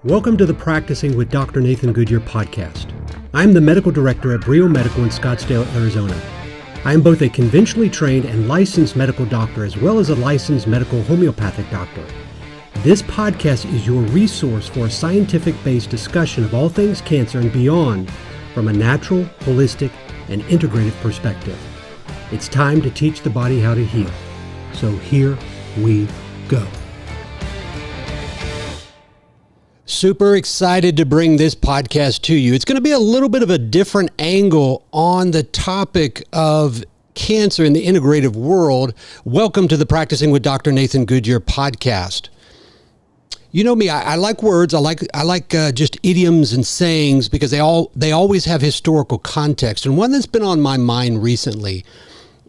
Welcome to the Practicing with Dr. Nathan Goodyear podcast. I'm the medical director at Brio-Medical in Scottsdale, Arizona. I am both a conventionally trained and licensed medical doctor as well as a licensed medical homeopathic doctor. This podcast is your resource for a scientific-based discussion of all things cancer and beyond from a natural, holistic, and integrative perspective. It's time to teach the body how to heal. So here we go. Super excited to bring this podcast to you. It's going to be a little bit of a different angle on the topic of cancer in the integrative world. Welcome to the Practicing with Dr. Nathan Goodyear podcast. You know me, I like words. I like just idioms and sayings because they always have historical context. And one that's been on my mind recently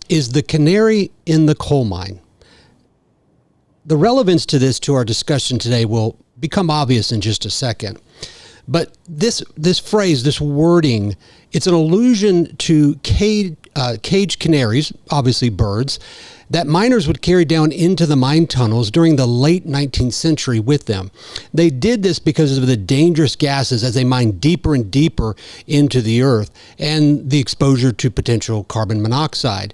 is the canary in the coal mine. The relevance to this, to our discussion today, will become obvious in just a second. But this phrase, this wording, it's an allusion to caged canaries, obviously birds, that miners would carry down into the mine tunnels during the late 19th century with them. They did this because of the dangerous gases as they mined deeper and deeper into the earth and the exposure to potential carbon monoxide.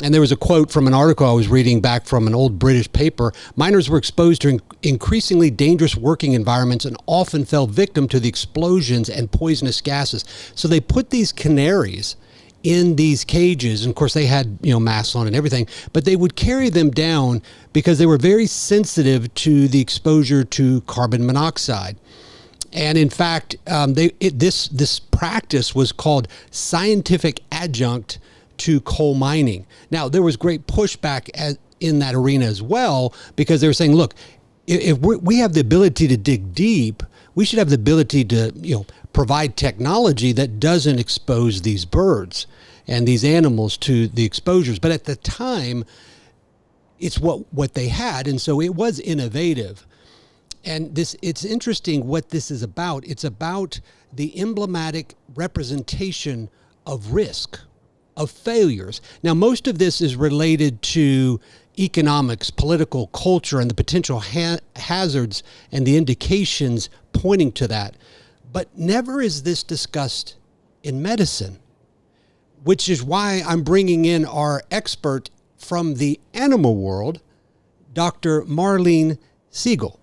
And there was a quote from an article I was reading back from an old British paper. Miners were exposed to increasingly dangerous working environments and often fell victim to the explosions and poisonous gases. So they put these canaries in these cages. And of course they had, masks on and everything, but they would carry them down because they were very sensitive to the exposure to carbon monoxide. And in fact, this practice was called scientific adjunct to coal mining. Now, there was great pushback in that arena as well, because they were saying, look, if we have the ability to dig deep, we should have the ability to, provide technology that doesn't expose these birds and these animals to the exposures. But at the time, it's what they had. And so it was innovative. And it's interesting what this is about. It's about the emblematic representation of risk, of failures. Now, most of this is related to economics, political culture, and the potential hazards and the indications pointing to that. But never is this discussed in medicine, which is why I'm bringing in our expert from the animal world, Dr. Marlene Siegel.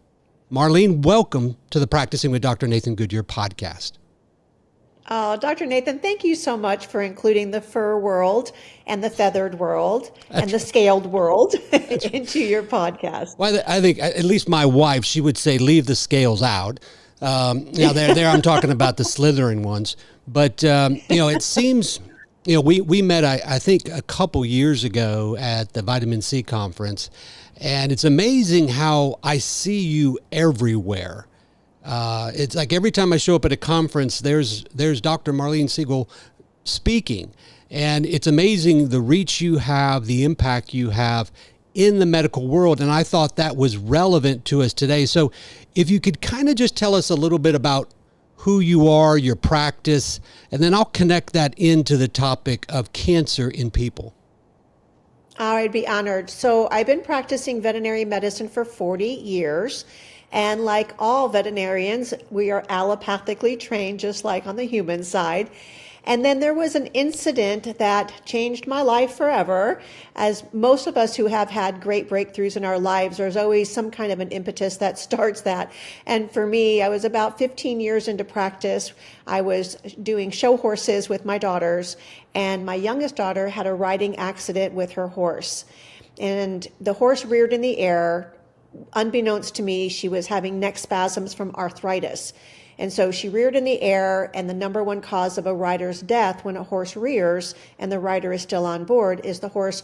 Marlene, welcome to the Practicing with Dr. Nathan Goodyear podcast. Oh, Dr. Nathan, thank you so much for including the fur world and the feathered world and the scaled world into your podcast. Well, I think at least my wife, she would say, leave the scales out. Now there I'm talking about the slithering ones. But, it seems, we met, I think, a couple years ago at the Vitamin C conference. And it's amazing how I see you everywhere. It's like every time I show up at a conference, there's Dr. Marlene Siegel speaking. And it's amazing the reach you have, the impact you have in the medical world. And I thought that was relevant to us today. So if you could kind of just tell us a little bit about who you are, your practice, and then I'll connect that into the topic of cancer in people. I'd be honored. So I've been practicing veterinary medicine for 40 years. And like all veterinarians, we are allopathically trained, just like on the human side. And then there was an incident that changed my life forever. As most of us who have had great breakthroughs in our lives, there's always some kind of an impetus that starts that. And for me, I was about 15 years into practice. I was doing show horses with my daughters, and my youngest daughter had a riding accident with her horse. And the horse reared in the air. Unbeknownst to me, she was having neck spasms from arthritis. And so she reared in the air, and the number one cause of a rider's death when a horse rears and the rider is still on board is the horse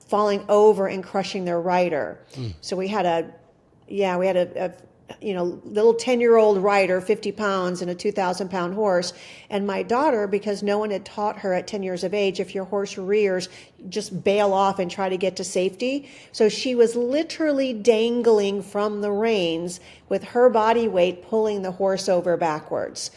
falling over and crushing their rider. So we had a little 10-year-old rider, 50 pounds, and a 2,000-pound horse. And my daughter, because no one had taught her at 10 years of age, if your horse rears, just bail off and try to get to safety. So she was literally dangling from the reins with her body weight pulling the horse over backwards.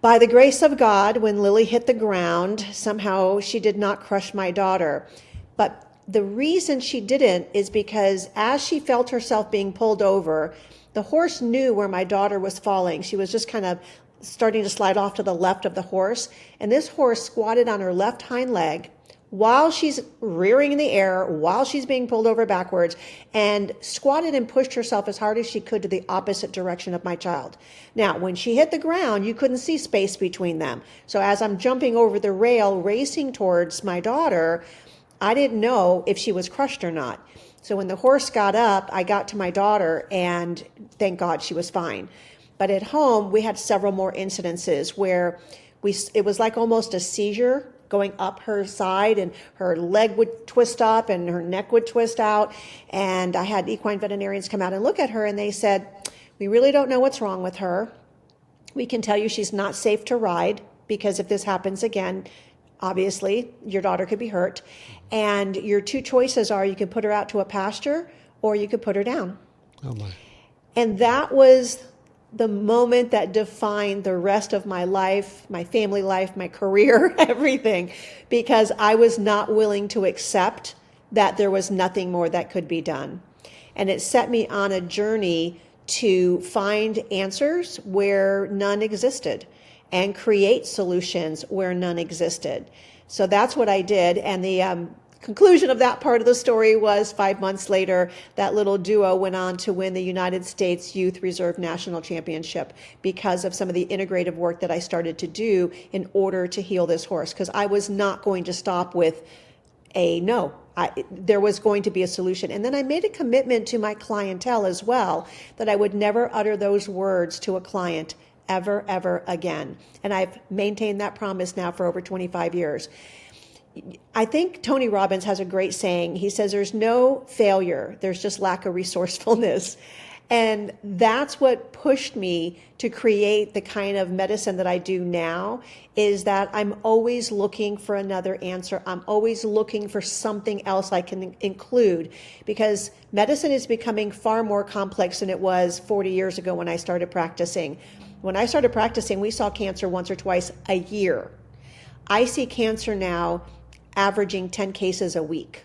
By the grace of God, when Lily hit the ground, somehow she did not crush my daughter. But the reason she didn't is because as she felt herself being pulled over, The horse knew where my daughter was falling. She was just kind of starting to slide off to the left of the horse. And this horse squatted on her left hind leg while she's rearing in the air, while she's being pulled over backwards, and squatted and pushed herself as hard as she could to the opposite direction of my child. Now, when she hit the ground, you couldn't see space between them. So as I'm jumping over the rail, racing towards my daughter, I didn't know if she was crushed or not. So when the horse got up, I got to my daughter, and thank God she was fine. But at home, we had several more incidences where it was like almost a seizure going up her side, and her leg would twist up and her neck would twist out. And I had equine veterinarians come out and look at her, and they said, we really don't know what's wrong with her. We can tell you she's not safe to ride, because if this happens again, obviously your daughter could be hurt. And your two choices are, you can put her out to a pasture or you could put her down. Oh my. And that was the moment that defined the rest of my life, my family life, my career, everything, because I was not willing to accept that there was nothing more that could be done. And it set me on a journey to find answers where none existed and create solutions where none existed. So that's what I did. And the conclusion of that part of the story was 5 months later, that little duo went on to win the United States Youth Reserve National Championship because of some of the integrative work that I started to do in order to heal this horse. Because I was not going to stop with a no. There was going to be a solution. And then I made a commitment to my clientele as well that I would never utter those words to a client ever again. And I've maintained that promise now for over 25 years. I think Tony Robbins has a great saying. He says, there's no failure, there's just lack of resourcefulness. And that's what pushed me to create the kind of medicine that I do now, is that I'm always looking for another answer. I'm always looking for something else I can include, because medicine is becoming far more complex than it was 40 years ago when I started practicing. When I started practicing, we saw cancer once or twice a year. I see cancer now averaging 10 cases a week.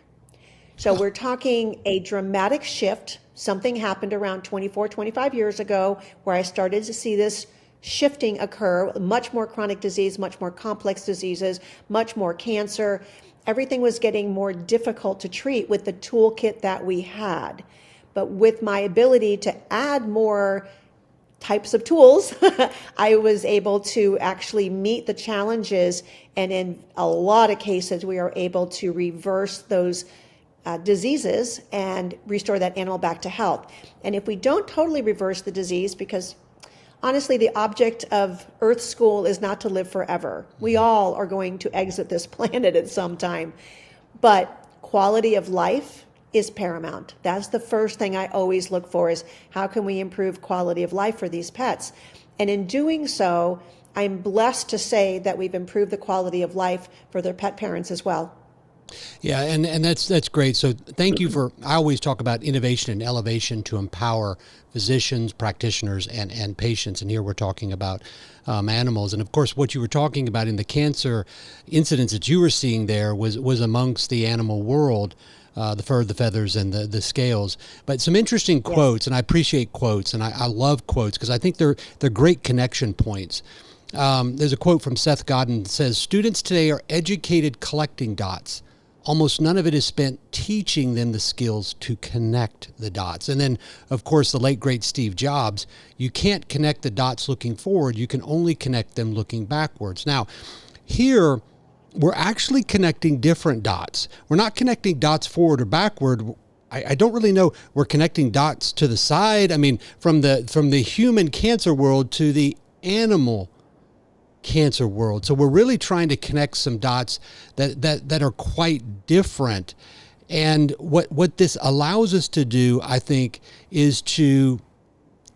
So we're talking a dramatic shift. Something happened around 24, 25 years ago where I started to see this shifting occur, much more chronic disease, much more complex diseases, much more cancer. Everything was getting more difficult to treat with the toolkit that we had. But with my ability to add more types of tools, I was able to actually meet the challenges. And in a lot of cases, we are able to reverse those diseases and restore that animal back to health. And if we don't totally reverse the disease, because honestly, the object of Earth School is not to live forever. We all are going to exit this planet at some time. But quality of life is paramount. That's the first thing I always look for, is how can we improve quality of life for these pets? And in doing so, I'm blessed to say that we've improved the quality of life for their pet parents as well. Yeah, and that's great. So thank you for, I always talk about innovation and elevation to empower physicians, practitioners, and patients. And here we're talking about animals. And of course, what you were talking about in the cancer incidents that you were seeing there was amongst the animal world. The fur, the feathers, and the scales. But some interesting quotes, and I appreciate quotes, and I love quotes because I think they're great connection points. There's a quote from Seth Godin that says, "Students today are educated collecting dots. Almost none of it is spent teaching them the skills to connect the dots." And then, of course, the late, great Steve Jobs, "You can't connect the dots looking forward. You can only connect them looking backwards." Now, here, we're actually connecting different dots. We're not connecting dots forward or backward. I don't really know. We're connecting dots to the side. I mean, from the human cancer world to the animal cancer world. So we're really trying to connect some dots that are quite different. And what this allows us to do, I think, is to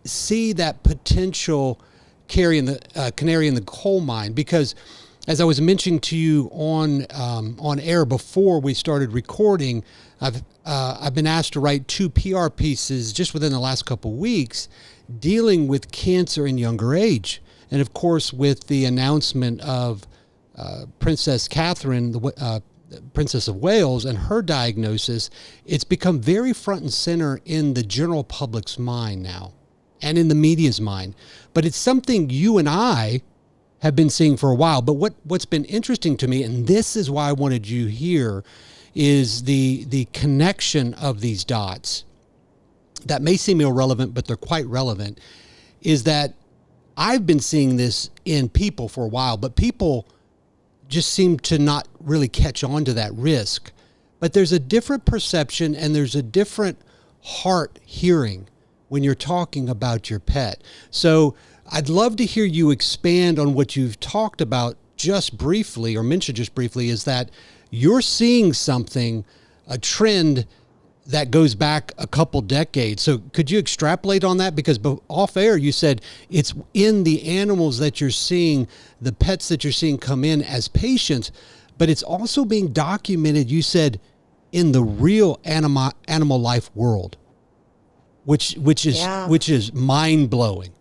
see that potential canary in the coal mine, because as I was mentioning to you on air before we started recording, I've been asked to write 2 PR pieces just within the last couple of weeks dealing with cancer in younger age. And of course, with the announcement of Princess Catherine, the Princess of Wales, and her diagnosis, it's become very front and center in the general public's mind now. and in the media's mind. But it's something you and I have been seeing for a while. But what's been interesting to me, and this is why I wanted you here, is the connection of these dots that may seem irrelevant, but they're quite relevant, is that I've been seeing this in people for a while, but people just seem to not really catch on to that risk. But there's a different perception and there's a different heart hearing when you're talking about your pet. So I'd love to hear you expand on what you've talked about just briefly, or mentioned just briefly, is that you're seeing something, a trend that goes back a couple decades. So could you extrapolate on that? Because off air, you said it's in the animals that you're seeing, the pets that you're seeing come in as patients, but it's also being documented, you said, in the real animal life world, which is mind blowing.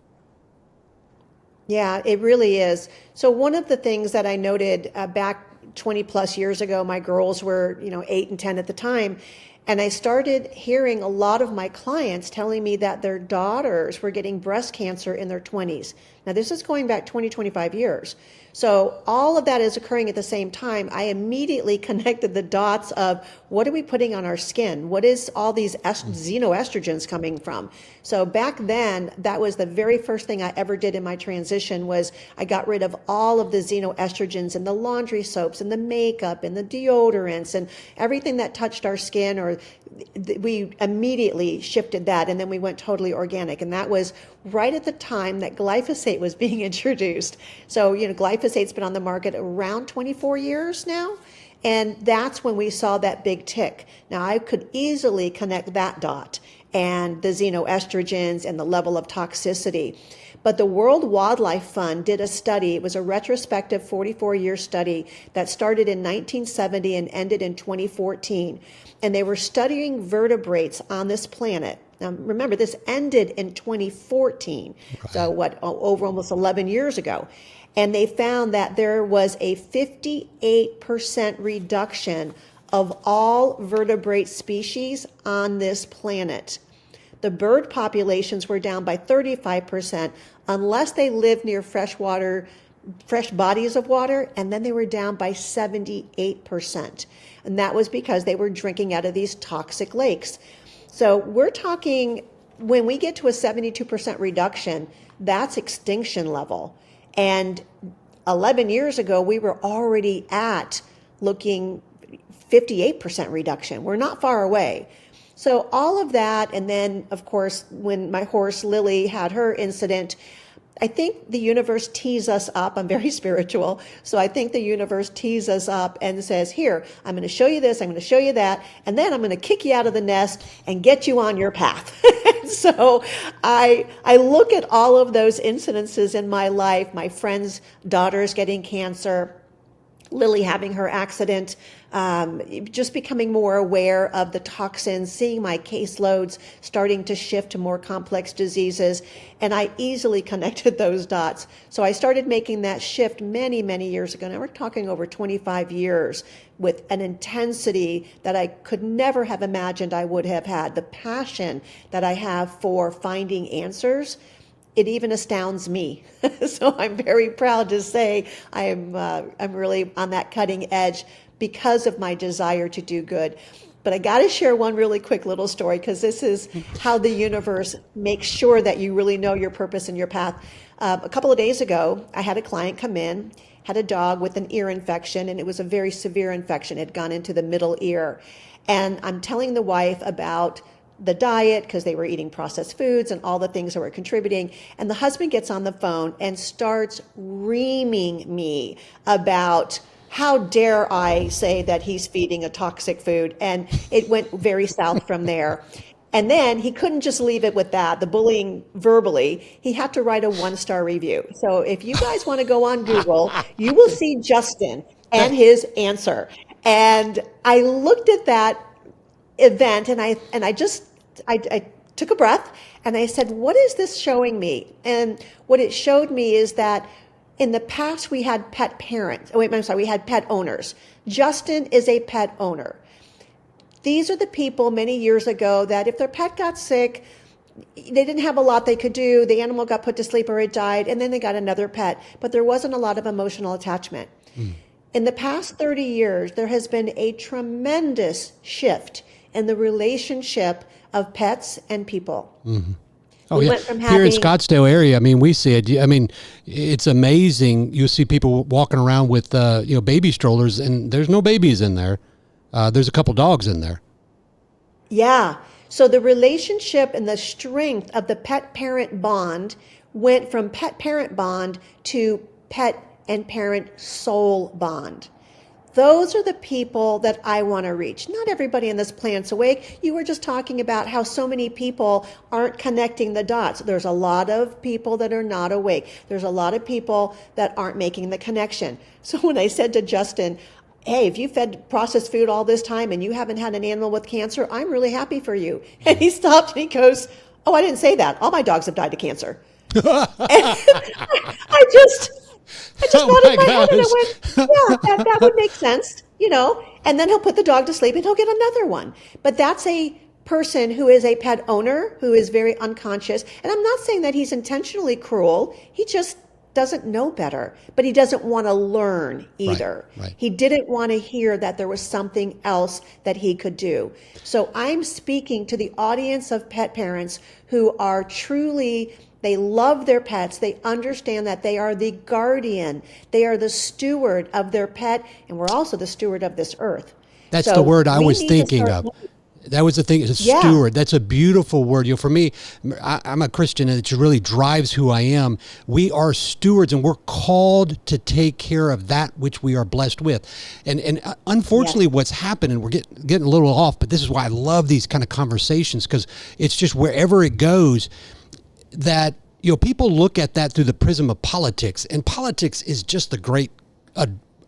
Yeah, it really is. So one of the things that I noted back 20 plus years ago, my girls were, 8 and 10 at the time. And I started hearing a lot of my clients telling me that their daughters were getting breast cancer in their 20s. Now, this is going back 20, 25 years. So all of that is occurring at the same time. I immediately connected the dots of what are we putting on our skin? What is all these xenoestrogens coming from? So back then, that was the very first thing I ever did in my transition was I got rid of all of the xenoestrogens in the laundry soaps and the makeup and the deodorants and everything that touched our skin, or we immediately shifted that, and then we went totally organic. And that was right at the time that glyphosate was being introduced. So, glyphosate's been on the market around 24 years now. And that's when we saw that big tick. Now, I could easily connect that dot and the xenoestrogens and the level of toxicity. But the World Wildlife Fund did a study. It was a retrospective 44-year study that started in 1970 and ended in 2014. And they were studying vertebrates on this planet. Now, remember, this ended in 2014. Right. So over almost 11 years ago. And they found that there was a 58% reduction of all vertebrate species on this planet. The bird populations were down by 35% unless they lived near fresh bodies of water, and then they were down by 78%. And that was because they were drinking out of these toxic lakes. So we're talking, when we get to a 72% reduction, that's extinction level. And 11 years ago, we were already at looking 58% reduction. We're not far away. So all of that, and then, of course, when my horse Lily had her incident, I think the universe tees us up. I'm very spiritual, so I think the universe tees us up and says, here, I'm going to show you this, I'm going to show you that, and then I'm going to kick you out of the nest and get you on your path. So I look at all of those incidences in my life, my friends' daughters getting cancer, Lily having her accident, just becoming more aware of the toxins, seeing my caseloads starting to shift to more complex diseases, and I easily connected those dots. So I started making that shift many, many years ago. Now we're talking over 25 years with an intensity that I could never have imagined I would have had. The passion that I have for finding answers, it even astounds me. So I'm very proud to say I'm really on that cutting edge because of my desire to do good. But I got to share one really quick little story, because this is how the universe makes sure that you really know your purpose and your path. A couple of days ago, I had a client come in, had a dog with an ear infection, and it was a very severe infection. It had gone into the middle ear. And I'm telling the wife about the diet, because they were eating processed foods and all the things that were contributing. And the husband gets on the phone and starts reaming me about how dare I say that he's feeding a toxic food. And it went very south from there. And then he couldn't just leave it with that, the bullying verbally. He had to write a 1-star review. So if you guys want to go on Google, you will see Justin and his answer. And I looked at that event and I took a breath and I said, what is this showing me? And what it showed me is that in the past we had we had pet owners. Justin is a pet owner. These are the people many years ago that if their pet got sick, they didn't have a lot they could do. The animal got put to sleep or it died, and then they got another pet. But there wasn't a lot of emotional attachment. In the past 30 years, there has been a tremendous shift in the relationship of pets and people. Oh, We yeah. went from Here in having- Scottsdale area, I mean, we see it. I mean, it's amazing. You see people walking around with, baby strollers, and there's no babies in there. There's a couple dogs in there. Yeah. So the relationship and the strength of the pet-parent bond went from pet-parent bond to pet and parent soul bond. Those are the people that I want to reach. Not everybody on this planet's awake. You were just talking about how so many people aren't connecting the dots. There's a lot of people that are not awake. There's a lot of people that aren't making the connection. So when I said to Justin, hey, if you fed processed food all this time and you haven't had an animal with cancer, I'm really happy for you. And he stopped and he goes, oh, I didn't say that. All my dogs have died of cancer. And I just nodded my head and I went, yeah, that would make sense, and then he'll put the dog to sleep and he'll get another one. But that's a person who is a pet owner who is very unconscious. And I'm not saying that he's intentionally cruel. He just doesn't know better, but he doesn't want to learn either. Right. He didn't want to hear that there was something else that he could do. So I'm speaking to the audience of pet parents who are truly, they love their pets. They understand that they are the guardian. They are the steward of their pet, and we're also the steward of this earth. That's So the word I we was need to thinking start- of. That was the thing. It's a Yeah. steward. That's a beautiful word. For me, I'm a Christian, and it really drives who I am. We are stewards, and we're called to take care of that which we are blessed with. And unfortunately, what's happened, and we're getting a little off, but this is why I love these kind of conversations, because it's just wherever it goes that people look at that through the prism of politics, and politics is just the great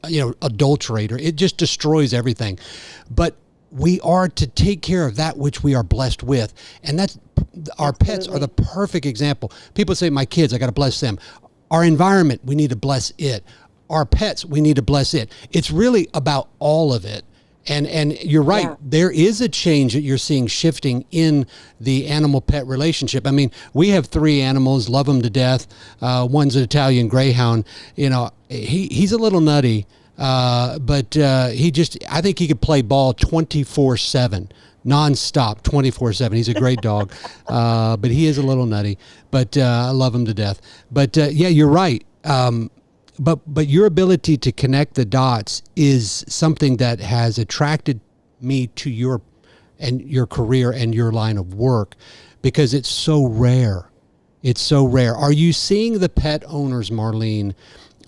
adulterator. It just destroys everything. But we are to take care of that which we are blessed with. And that's our pets are the perfect example. People say, my kids, I got to bless them. Our environment, we need to bless it. Our pets, we need to bless it. It's really about all of it. And you're right. Yeah. There is a change that you're seeing shifting in the animal-pet relationship. I mean, we have 3 animals, love them to death. One's an Italian Greyhound. He's a little nutty. But I think he could play ball 24/7, nonstop, 24/7. He's a great dog, but he is a little nutty. But I love him to death. But yeah, you're right. But your ability to connect the dots is something that has attracted me to your career and your line of work, because it's so rare. It's so rare. Are you seeing the pet owners, Marlene?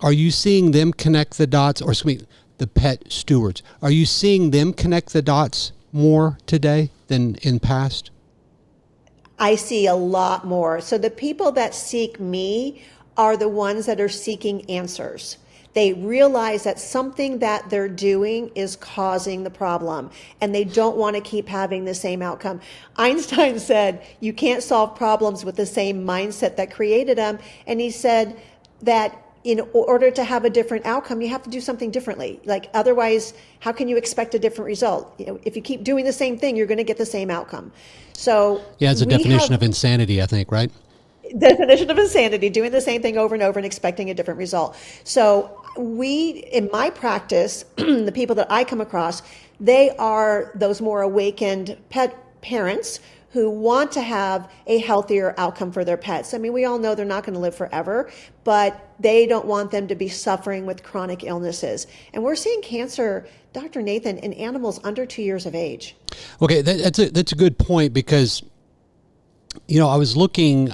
Are you seeing them connect the dots, or excuse me, the pet stewards? Are you seeing them connect the dots more today than in past? I see a lot more. So the people that seek me are the ones that are seeking answers. They realize that something that they're doing is causing the problem, and they don't want to keep having the same outcome. Einstein said, you can't solve problems with the same mindset that created them. And he said that in order to have a different outcome, you have to do something differently. Like, otherwise, how can you expect a different result? If you keep doing the same thing, you're going to get the same outcome. So Yeah, it's a definition of insanity, I think, right? Definition of insanity, doing the same thing over and over and expecting a different result. So in my practice, the people that I come across, they are those more awakened pet parents who want to have a healthier outcome for their pets. I mean, we all know they're not going to live forever, but they don't want them to be suffering with chronic illnesses. And we're seeing cancer, Dr. Nathan, in animals under 2 years of age. Okay, that's a good point, because I was looking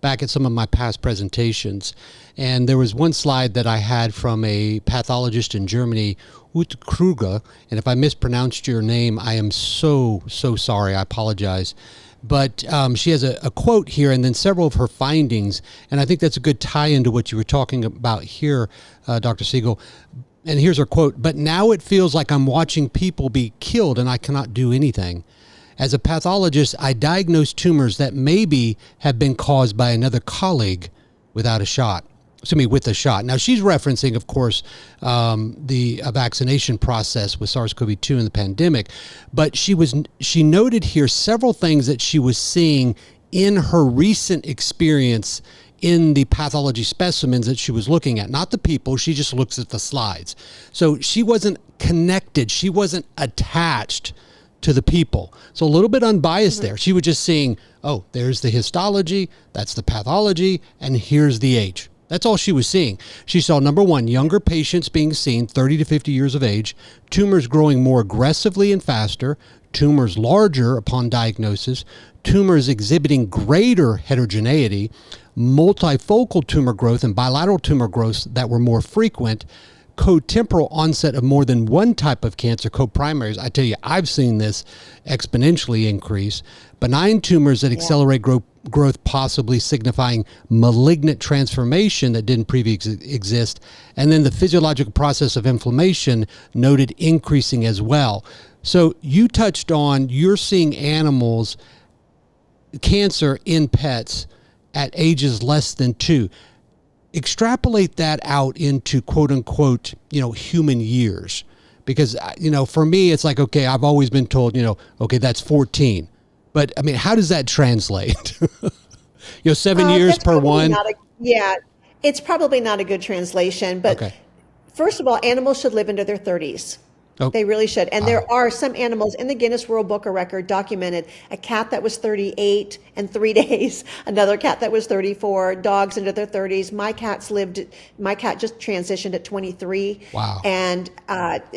back at some of my past presentations, and there was one slide that I had from a pathologist in Germany, Ute Kruger, and if I mispronounced your name, I am so sorry. I apologize. But she has a quote here, and then several of her findings, and I think that's a good tie-in to what you were talking about here, Dr. Siegel. And here's her quote: "But now it feels like I'm watching people be killed, and I cannot do anything. As a pathologist, I diagnose tumors that maybe have been caused by another colleague with a shot. Now, she's referencing, of course, the vaccination process with SARS-CoV-2 in the pandemic, but she noted here several things that she was seeing in her recent experience in the pathology specimens that she was looking at, not the people. She just looks at the slides. So she wasn't connected. She wasn't attached to the people. So a little bit unbiased there. She was just seeing, oh, there's the histology, that's the pathology, and here's the age. That's all she was seeing. She saw, number one, younger patients being seen, 30 to 50 years of age, tumors growing more aggressively and faster, tumors larger upon diagnosis, tumors exhibiting greater heterogeneity, multifocal tumor growth and bilateral tumor growths that were more frequent, co-temporal onset of more than one type of cancer, co-primaries. I tell you, I've seen this exponentially increase. Benign tumors that accelerate growth, possibly signifying malignant transformation that didn't previously exist. And then the physiological process of inflammation noted increasing as well. So you touched on, you're seeing animals, cancer in pets at ages less than 2. Extrapolate that out into quote unquote, human years. Because, for me, it's like, okay, I've always been told, okay, that's 14. But I mean, how does that translate? 7 years per one? It's probably not a good translation. But First of all, animals should live into their 30s. Oh. They really should. And there are some animals in the Guinness World Book of Record documented: a cat that was 38 and 3 days, another cat that was 34, dogs into their 30s. My cat just transitioned at 23. Wow. And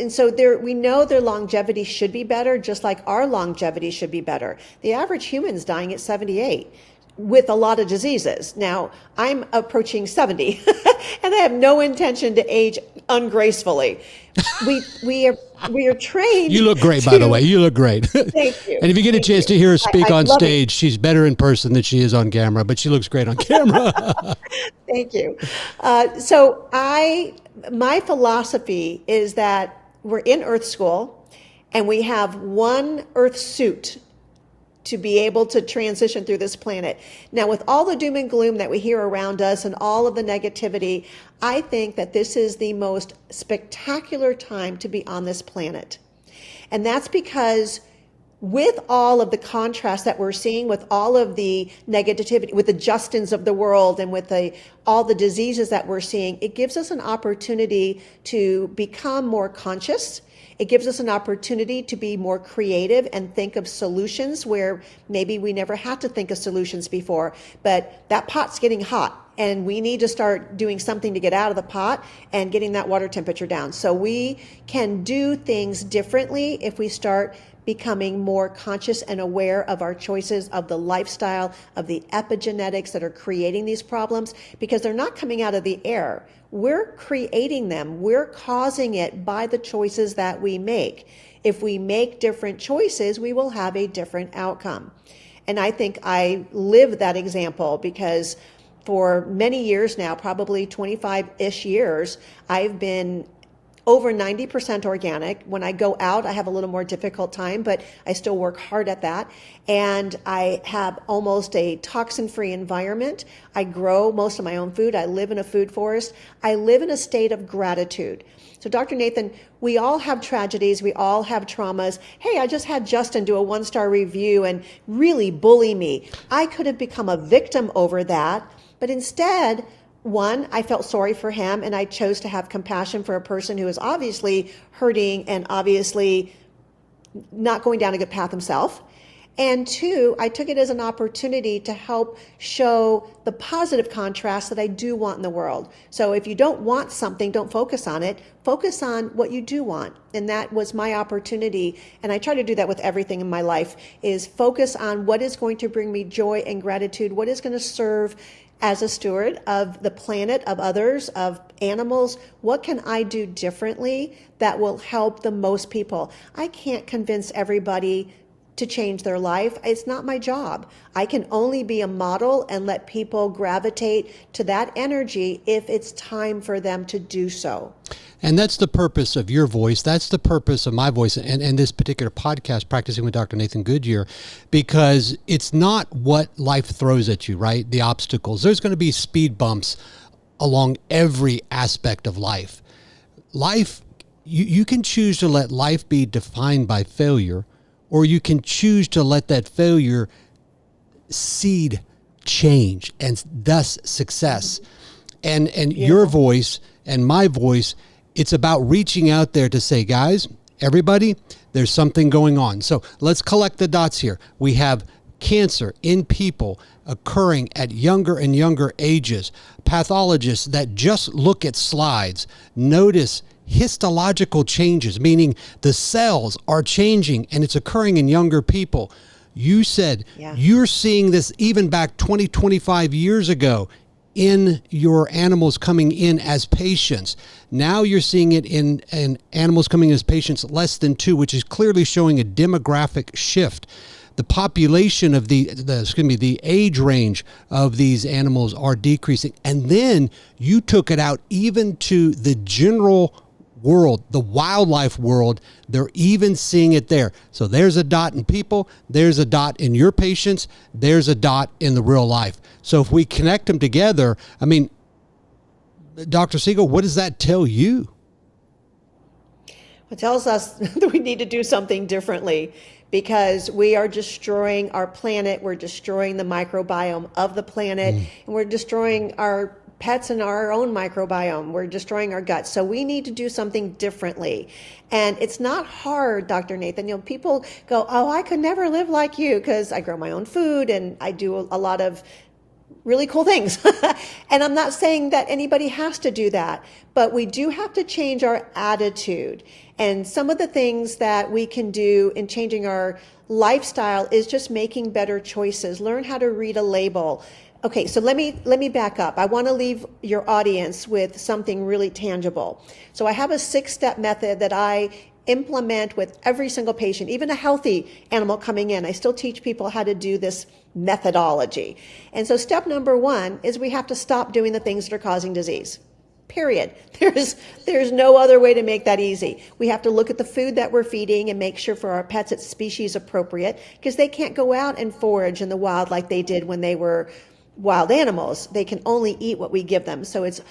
so we know their longevity should be better, just like our longevity should be better. The average human's dying at 78. With a lot of diseases. Now, I'm approaching 70, and I have no intention to age ungracefully. We are trained. You look great, by the way. You look great. Thank you. And if you get a chance to hear her speak on stage, she's better in person than she is on camera, but she looks great on camera. Thank you. So my philosophy is that we're in Earth School, and we have one Earth suit to be able to transition through this planet. Now, with all the doom and gloom that we hear around us and all of the negativity, I think that this is the most spectacular time to be on this planet. And that's because with all of the contrast that we're seeing, with all of the negativity, with the Justins of the world, and with all the diseases that we're seeing, it gives us an opportunity to become more conscious. It gives us an opportunity to be more creative and think of solutions where maybe we never had to think of solutions before. But that pot's getting hot, and we need to start doing something to get out of the pot and getting that water temperature down. So we can do things differently if we start becoming more conscious and aware of our choices, of the lifestyle, of the epigenetics that are creating these problems, because they're not coming out of the air. We're creating them. We're causing it by the choices that we make. If we make different choices, we will have a different outcome. And I think I live that example, because for many years now, probably 25-ish years, I've been over 90% organic. When I go out, I have a little more difficult time, but I still work hard at that. And I have almost a toxin-free environment. I grow most of my own food. I live in a food forest. I live in a state of gratitude. So Dr. Nathan, we all have tragedies. We all have traumas. Hey, I just had Justin do a 1-star review and really bully me. I could have become a victim over that, but instead, one, I felt sorry for him, and I chose to have compassion for a person who is obviously hurting and obviously not going down a good path himself. And two, I took it as an opportunity to help show the positive contrast that I do want in the world. So if you don't want something, don't focus on it. Focus on what you do want. And that was my opportunity. And I try to do that with everything in my life, is focus on what is going to bring me joy and gratitude, what is going to serve as a steward of the planet, of others, of animals. What can I do differently that will help the most people? I can't convince everybody to change their life. It's not my job. I can only be a model and let people gravitate to that energy if it's time for them to do so. And that's the purpose of your voice. That's the purpose of my voice and this particular podcast, Practicing with Dr. Nathan Goodyear, because it's not what life throws at you, right? The obstacles. There's going to be speed bumps along every aspect of life. Life, you can choose to let life be defined by failure, or you can choose to let that failure seed change and thus success. And your voice and my voice, it's about reaching out there to say, guys, everybody, there's something going on. So let's collect the dots here. We have cancer in people occurring at younger and younger ages. Pathologists that just look at slides notice histological changes, meaning the cells are changing and it's occurring in younger people. You said you're seeing this even back 20, 25 years ago in your animals coming in as patients. Now you're seeing it in animals coming in as patients less than 2, which is clearly showing a demographic shift. The population of the age range of these animals are decreasing. And then you took it out even to the general world, the wildlife world. They're even seeing it there. So there's a dot in people, there's a dot in your patients, there's a dot in the real life. So if we connect them together, I mean, Dr. Siegel, what does that tell you? It tells us that we need to do something differently because we are destroying our planet, we're destroying the microbiome of the planet, and we're destroying our pets and our own microbiome. We're destroying our guts. So we need to do something differently. And it's not hard, Dr. Nathan. You know, people go, oh, I could never live like you because I grow my own food and I do a lot of really cool things. And I'm not saying that anybody has to do that, but we do have to change our attitude. And some of the things that we can do in changing our lifestyle is just making better choices. Learn how to read a label. Okay, so let me back up. I want to leave your audience with something really tangible. So I have a 6-step method that I implement with every single patient, even a healthy animal coming in. I still teach people how to do this methodology. And so step number 1 is we have to stop doing the things that are causing disease. Period. There's no other way to make that easy. We have to look at the food that we're feeding and make sure for our pets it's species appropriate because they can't go out and forage in the wild like they did when they were wild animals. They can only eat what we give them. So it's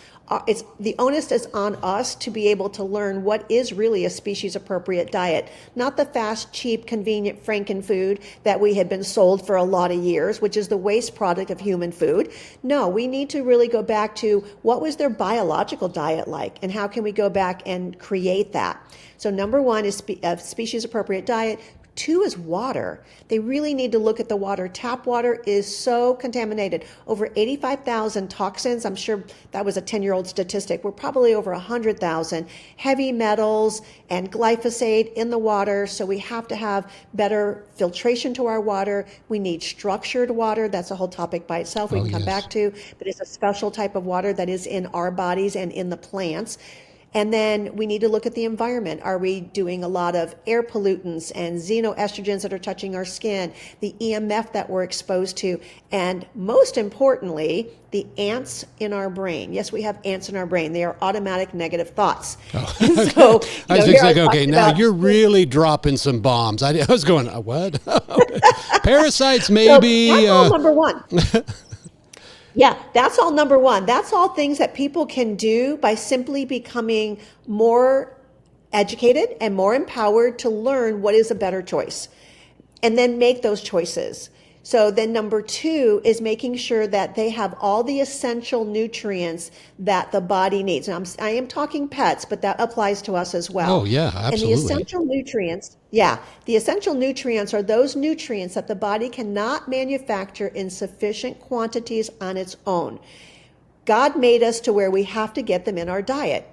the onus is on us to be able to learn what is really a species appropriate diet, not the fast, cheap, convenient Franken food that we had been sold for a lot of years, which is the waste product of human food. No, we need to really go back to what was their biological diet like and how can we go back and create that. So number 1 is a species appropriate diet. 2 is water. They really need to look at the water. Tap water is so contaminated. Over 85,000 toxins. I'm sure that was a 10-year-old statistic. We're probably over 100,000 heavy metals and glyphosate in the water. So we have to have better filtration to our water. We need structured water. That's a whole topic by itself we can come back to. But it's a special type of water that is in our bodies and in the plants. And then we need to look at the environment. Are we doing a lot of air pollutants and xenoestrogens that are touching our skin, the EMF that we're exposed to, and most importantly, the ants in our brain. Yes, we have ants in our brain. They are automatic negative thoughts. Oh. So, I was just like, okay, now you're really dropping some bombs. I was going, what? Parasites, maybe. So that's all number 1. Yeah, that's all number 1. That's all things that people can do by simply becoming more educated and more empowered to learn what is a better choice and then make those choices. So then number 2 is making sure that they have all the essential nutrients that the body needs. And I am talking pets, but that applies to us as well. Oh, yeah, absolutely. And the essential nutrients are those nutrients that the body cannot manufacture in sufficient quantities on its own. God made us to where we have to get them in our diet.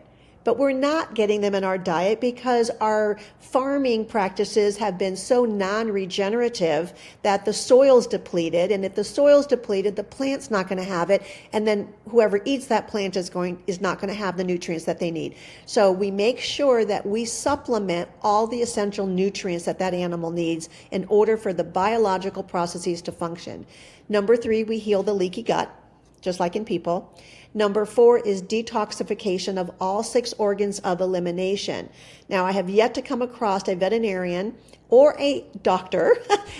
But we're not getting them in our diet because our farming practices have been so non-regenerative that the soil's depleted. And if the soil's depleted, the plant's not going to have it. And then whoever eats that plant is not going to have the nutrients that they need. So we make sure that we supplement all the essential nutrients that animal needs in order for the biological processes to function. Number 3, we heal the leaky gut, just like in people. Number 4 is detoxification of all 6 organs of elimination. Now, I have yet to come across a veterinarian or a doctor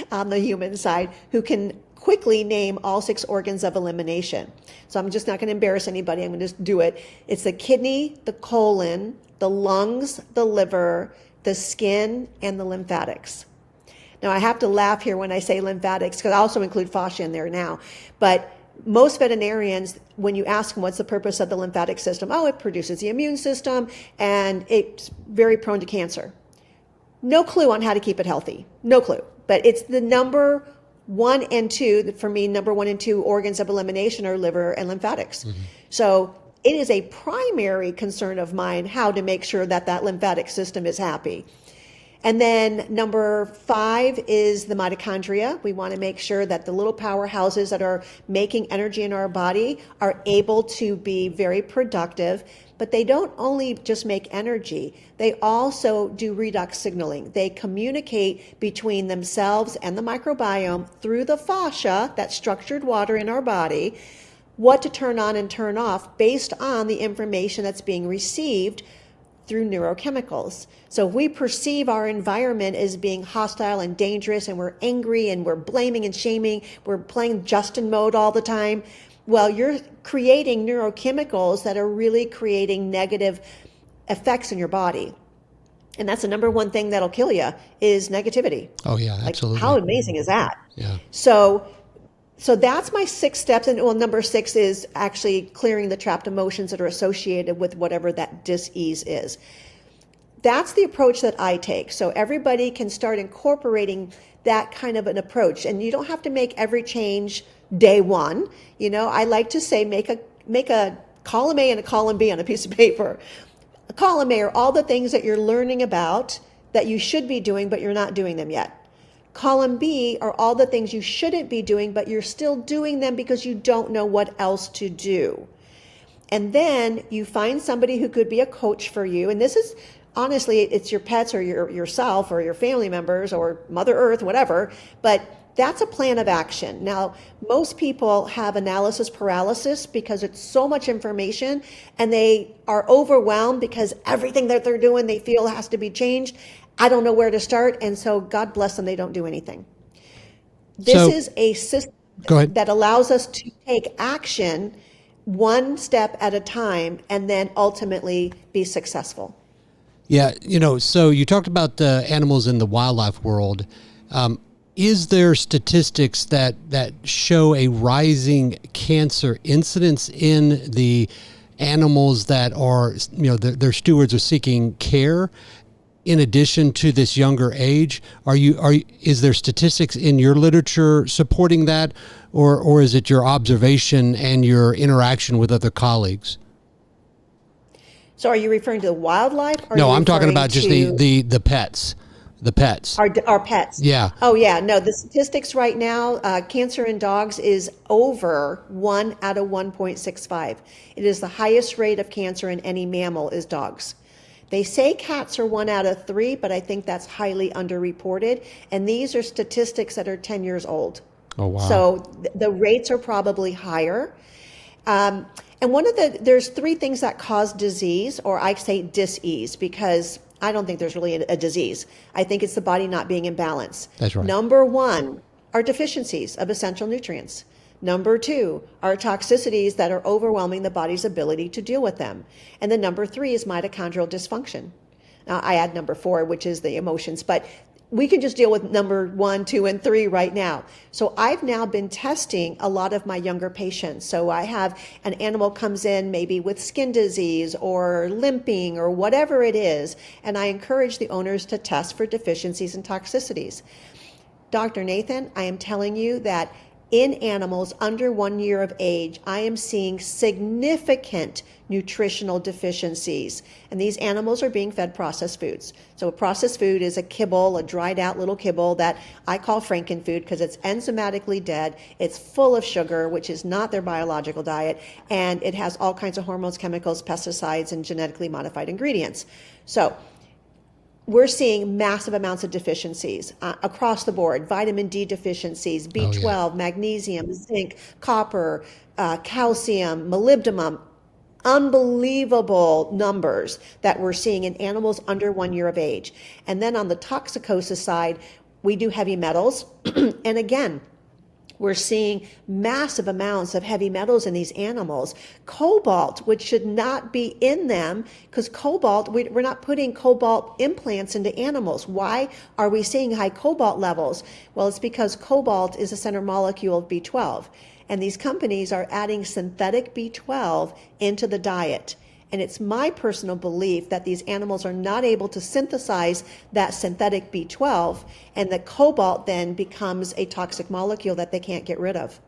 on the human side who can quickly name all 6 organs of elimination. So I'm just not going to embarrass anybody. I'm going to just do it. It's the kidney, the colon, the lungs, the liver, the skin, and the lymphatics. Now, I have to laugh here when I say lymphatics, because I also include fascia in there now. But most veterinarians, when you ask them what's the purpose of the lymphatic system, oh, it produces the immune system and it's very prone to cancer. No clue on how to keep it healthy. No clue. But it's the number one and two, for me, number one and two organs of elimination are liver and lymphatics. So it is a primary concern of mine how to make sure that that lymphatic system is happy. And then number 5 is the mitochondria. We want to make sure that the little powerhouses that are making energy in our body are able to be very productive. But they don't only just make energy, they also do redox signaling. They communicate between themselves and the microbiome through the fascia, that structured water in our body, what to turn on and turn off based on the information that's being received through neurochemicals. So if we perceive our environment as being hostile and dangerous, and we're angry and we're blaming and shaming, we're playing Justin mode all the time, well, you're creating neurochemicals that are really creating negative effects in your body. And that's the number one thing that'll kill you is negativity. Oh yeah, absolutely. Like, how amazing is that? Yeah. So that's my 6 steps. And well, number 6 is actually clearing the trapped emotions that are associated with whatever that dis-ease is. That's the approach that I take. So everybody can start incorporating that kind of an approach. And you don't have to make every change day one. You know, I like to say make a column A and a column B on a piece of paper. A column A are all the things that you're learning about that you should be doing, but you're not doing them yet. Column B are all the things you shouldn't be doing, but you're still doing them because you don't know what else to do. And then you find somebody who could be a coach for you. And this is, honestly, it's your pets or yourself or your family members or Mother Earth, whatever. But that's a plan of action. Now, most people have analysis paralysis because it's so much information and they are overwhelmed because everything that they're doing they feel has to be changed. I don't know where to start. And so God bless them, they don't do anything. This is a system that allows us to take action one step at a time and then ultimately be successful. Yeah, you know, so you talked about animals in the wildlife world. Is there statistics that show a rising cancer incidence in the animals that are, you know, their stewards are seeking care? In addition to this younger age, is there statistics in your literature supporting that, or is it your observation and your interaction with other colleagues? So are you referring to the wildlife? Or no, I'm talking about just the pets. The pets. Our pets. Yeah. Oh, yeah. No, the statistics right now, cancer in dogs is over 1 out of 1.65. It is the highest rate of cancer in any mammal is dogs. They say cats are 1 out of 3, but I think that's highly underreported. And these are statistics that are 10 years old. Oh, wow. So the rates are probably higher. And there's 3 things that cause disease, or I say dis-ease, because I don't think there's really a disease. I think it's the body not being in balance. That's right. Number 1 are deficiencies of essential nutrients. Number 2 are toxicities that are overwhelming the body's ability to deal with them. And then number 3 is mitochondrial dysfunction. Now, I add number 4, which is the emotions, but we can just deal with number 1, 2, and 3 right now. So I've now been testing a lot of my younger patients. So I have an animal comes in maybe with skin disease or limping or whatever it is, and I encourage the owners to test for deficiencies and toxicities. Dr. Nathan, I am telling you that in animals under 1 year of age, I am seeing significant nutritional deficiencies. And these animals are being fed processed foods. So a processed food is a kibble, a dried out little kibble that I call frankenfood because it's enzymatically dead. It's full of sugar, which is not their biological diet. And it has all kinds of hormones, chemicals, pesticides, and genetically modified ingredients. So we're seeing massive amounts of deficiencies across the board. Vitamin D deficiencies, B12, magnesium, zinc, copper, calcium, molybdenum. Unbelievable numbers that we're seeing in animals under 1 year of age. And then on the toxicosis side, we do heavy metals. And again, We're seeing massive amounts of heavy metals in these animals. Cobalt, which should not be in them, because cobalt, we're not putting cobalt implants into animals. Why are we seeing high cobalt levels? Well, it's because cobalt is a center molecule of B12. And these companies are adding synthetic B12 into the diet. And it's my personal belief that these animals are not able to synthesize that synthetic B12, and the cobalt then becomes a toxic molecule that they can't get rid of.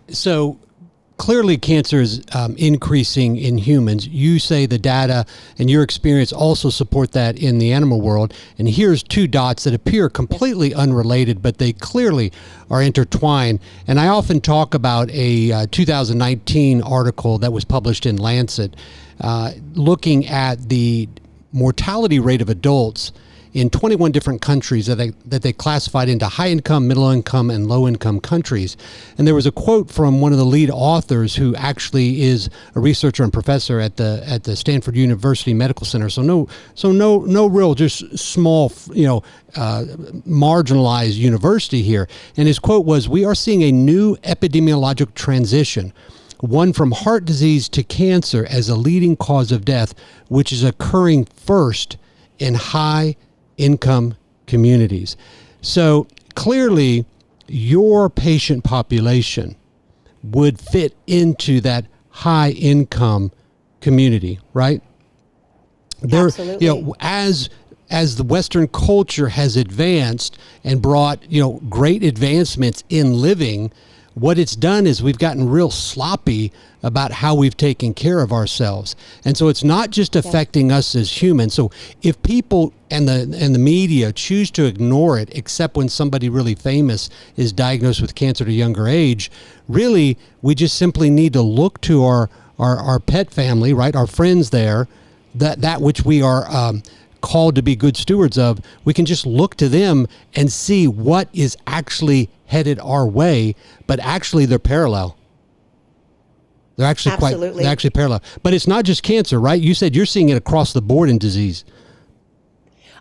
So clearly cancer is increasing in humans. You say the data and your experience also support that in the animal world. And here's two dots that appear completely unrelated, but they clearly are intertwined. And I often talk about a 2019 article that was published in Lancet looking at the mortality rate of adults in 21 different countries that they classified into high income, middle income, and low income countries. And there was a quote from one of the lead authors, who actually is a researcher and professor at the Stanford University Medical Center. So no real, just small, marginalized university here. And his quote was, "We are seeing a new epidemiologic transition, one from heart disease to cancer as a leading cause of death, which is occurring first in high income communities." So clearly your patient population would fit into that high income community, right? Absolutely. As the Western culture has advanced and brought, great advancements in living, what it's done is we've gotten real sloppy about how we've taken care of ourselves. And so it's not just affecting us as humans. So if people and the media choose to ignore it, except when somebody really famous is diagnosed with cancer at a younger age, really, we just simply need to look to our pet family, right? Our friends there, that which we are called to be good stewards of. We can just look to them and see what is actually headed our way, but actually they're parallel. They're actually they're actually parallel. But it's not just cancer, right? You said you're seeing it across the board in disease.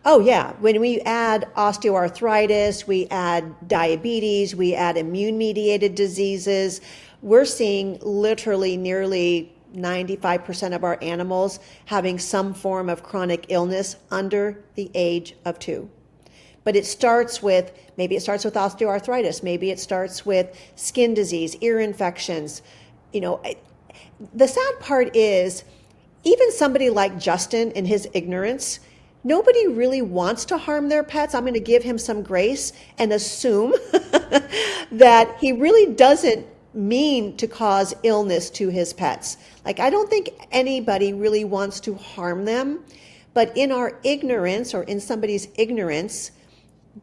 Oh, yeah. When we add osteoarthritis, we add diabetes, we add immune-mediated diseases, we're seeing literally nearly 95% of our animals having some form of chronic illness under the age of 2. But maybe it starts with osteoarthritis, maybe it starts with skin disease, ear infections. The sad part is, even somebody like Justin, in his ignorance, nobody really wants to harm their pets. I'm going to give him some grace and assume that he really doesn't mean to cause illness to his pets. I don't think anybody really wants to harm them, but in our ignorance, or in somebody's ignorance,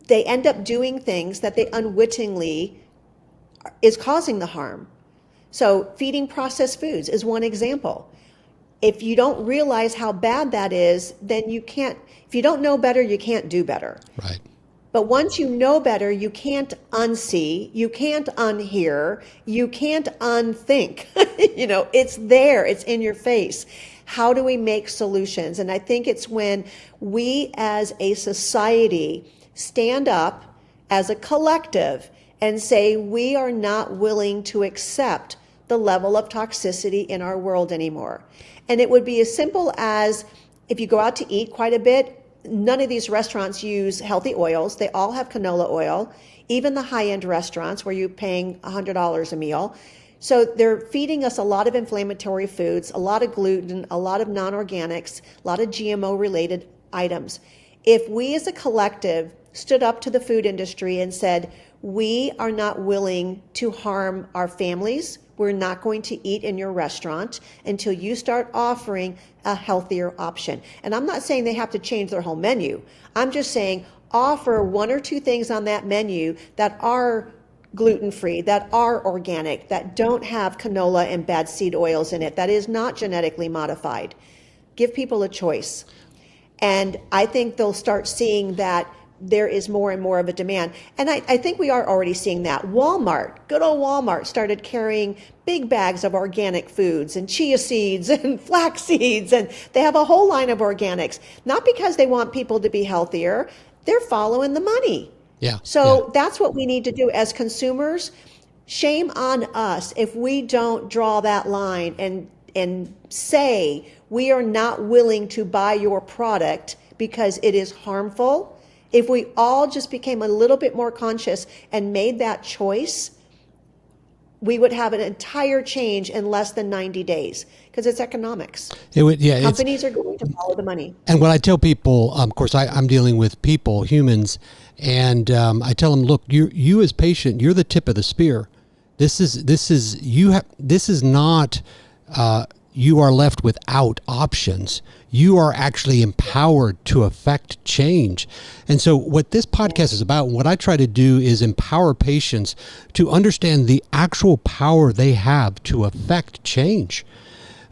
they end up doing things that they unwittingly is causing the harm. So feeding processed foods is one example. If you don't realize how bad that is, then if you don't know better, you can't do better. Right. But once you know better, you can't unsee, you can't unhear, you can't unthink. It's there, it's in your face. How do we make solutions? And I think it's when we as a society stand up as a collective and say we are not willing to accept the level of toxicity in our world anymore. And it would be as simple as, if you go out to eat quite a bit, none of these restaurants use healthy oils. They all have canola oil, even the high-end restaurants where you're paying $100 a meal. So they're feeding us a lot of inflammatory foods, a lot of gluten, a lot of non-organics, a lot of GMO-related items. If we as a collective stood up to the food industry and said, we are not willing to harm our families, we're not going to eat in your restaurant until you start offering a healthier option. And I'm not saying they have to change their whole menu. I'm just saying offer one or two things on that menu that are gluten-free, that are organic, that don't have canola and bad seed oils in it, that is not genetically modified. Give people a choice. And I think they'll start seeing that there is more and more of a demand. And I think we are already seeing that. Walmart, good old Walmart, started carrying big bags of organic foods and chia seeds and flax seeds, and they have a whole line of organics. Not because they want people to be healthier, they're following the money. Yeah. So that's what we need to do as consumers. Shame on us if we don't draw that line and say we are not willing to buy your product because it is harmful. If we all just became a little bit more conscious and made that choice, we would have an entire change in less than 90 days because it's economics. It would, yeah. Companies are going to follow the money. And what I tell people, of course, I'm dealing with people, humans, and I tell them, look, you as patient, you're the tip of the spear. This is not. You are left without options. You are actually empowered to affect change. And so what this podcast is about, and what I try to do is empower patients to understand the actual power they have to affect change.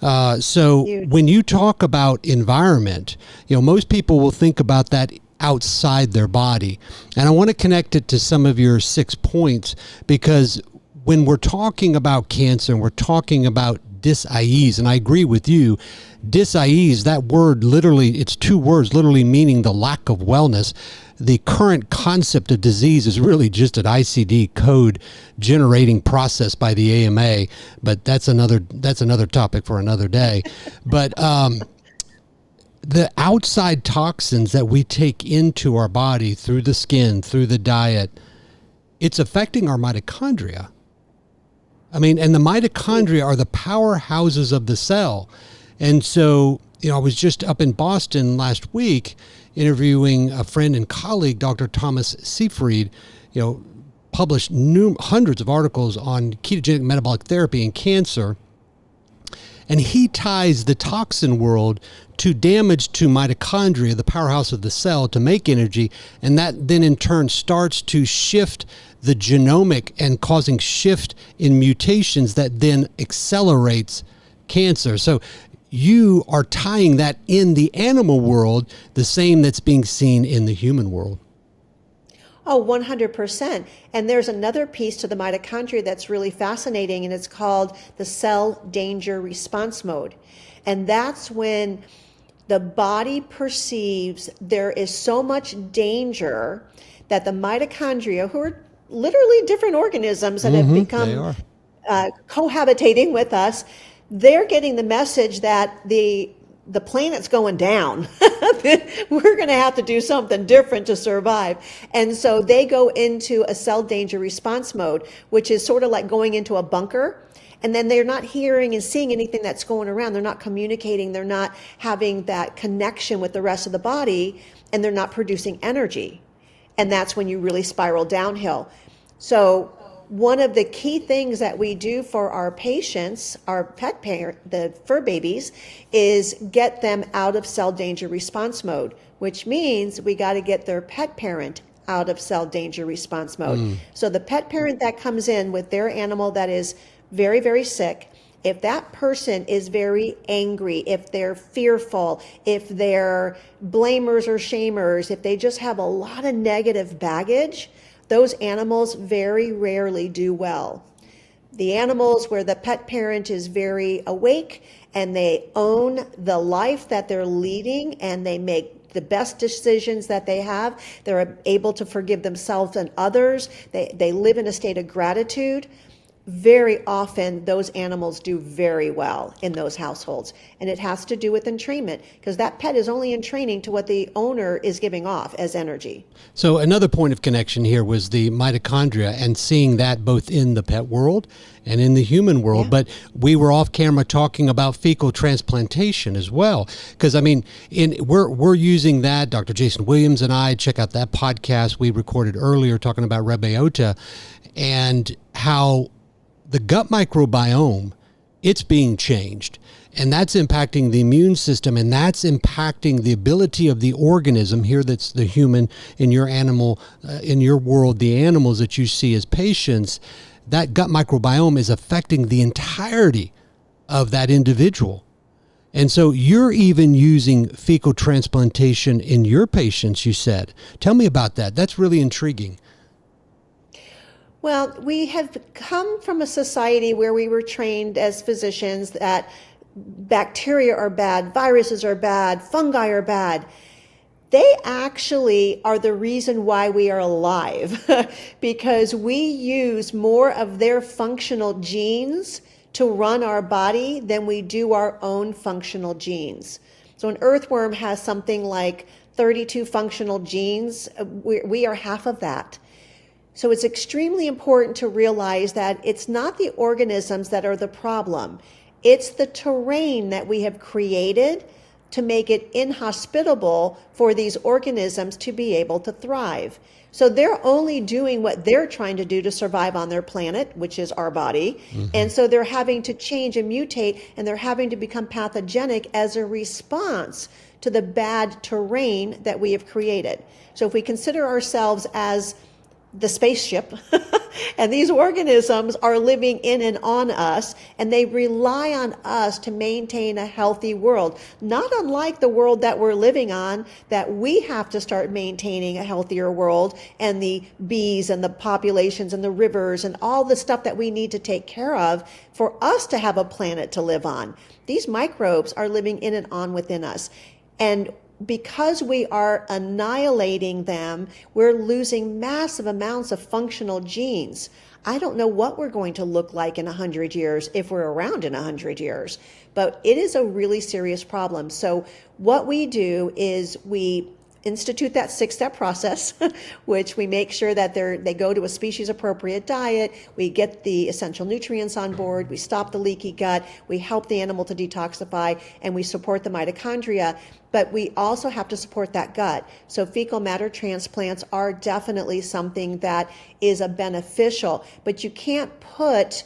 So when you talk about environment, most people will think about that outside their body. And I want to connect it to some of your 6 points, because when we're talking about cancer and we're talking about dis-ease, and I agree with you, dis-ease, that word literally, it's 2 words, literally meaning the lack of wellness. The current concept of disease is really just an ICD code generating process by the AMA, but that's another topic for another day. But the outside toxins that we take into our body through the skin, through the diet, it's affecting our mitochondria. I mean, and the mitochondria are the powerhouses of the cell. And so, I was just up in Boston last week interviewing a friend and colleague, Dr. Thomas Seyfried, published hundreds of articles on ketogenic metabolic therapy and cancer. And he ties the toxin world to damage to mitochondria, the powerhouse of the cell, to make energy. And that then in turn starts to shift the genomic and causing shift in mutations that then accelerates cancer. So you are tying that in the animal world, the same that's being seen in the human world. Oh, 100%. And there's another piece to the mitochondria that's really fascinating, and it's called the cell danger response mode. And that's when the body perceives there is so much danger that the mitochondria, who are literally different organisms that have become cohabitating with us, they're getting the message that the planet's going down. We're going to have to do something different to survive. And so they go into a cell danger response mode, which is sort of like going into a bunker. And then they're not hearing and seeing anything that's going around. They're not communicating. They're not having that connection with the rest of the body, and they're not producing energy. And that's when you really spiral downhill. So one of the key things that we do for our patients, our pet parent, the fur babies, is get them out of cell danger response mode, which means we got to get their pet parent out of cell danger response mode. So the pet parent that comes in with their animal that is very, very sick, if that person is very angry, if they're fearful, if they're blamers or shamers, if they just have a lot of negative baggage, those animals very rarely do well. The animals where the pet parent is very awake and they own the life that they're leading and they make the best decisions that they have, they're able to forgive themselves and others, they live in a state of gratitude. Very often those animals do very well in those households. And it has to do with entrainment, because that pet is only in training to what the owner is giving off as energy. So another point of connection here was the mitochondria and seeing that both in the pet world and in the human world. Yeah. But we were off camera talking about fecal transplantation as well. Because, I mean, we're using that. Dr. Jason Williams and I, check out that podcast we recorded earlier talking about Rebiota and how the gut microbiome, it's being changed. And that's impacting the immune system, and that's impacting the ability of the organism here, that's the human, in your animal, in your world, the animals that you see as patients. That gut microbiome is affecting the entirety of that individual. And so you're even using fecal transplantation in your patients, you said. Tell me about that. That's really intriguing. Well, we have come from a society where we were trained as physicians that bacteria are bad, viruses are bad, fungi are bad. they actually are the reason why we are alive because we use more of their functional genes to run our body than we do our own functional genes. So an earthworm has something like 32 functional genes. We are half of that. So it's extremely important to realize that it's not the organisms that are the problem. It's the terrain that we have created to make it inhospitable for these organisms to be able to thrive. So they're only doing what they're trying to do to survive on their planet, which is our body. And so they're having to change and mutate, and they're having to become pathogenic as a response to the bad terrain that we have created. So if we consider ourselves as the spaceship, and these organisms are living in and on us, and they rely on us to maintain a healthy world, not unlike the world that we're living on, that we have to start maintaining a healthier world, and the bees and the populations and the rivers and all the stuff that we need to take care of for us to have a planet to live on. These microbes are living in and on within us. And because we are annihilating them, we're losing massive amounts of functional genes. I don't know what we're going to look like in 100 years if we're around in 100 years, but it is a really serious problem. So what we do is we institute that 6-step process, which we make sure that they go to a species appropriate diet. We get the essential nutrients on board. We stop the leaky gut. We help the animal to detoxify, and we support the mitochondria. But we also have to support that gut. So fecal matter transplants are definitely something that is a beneficial, but you can't put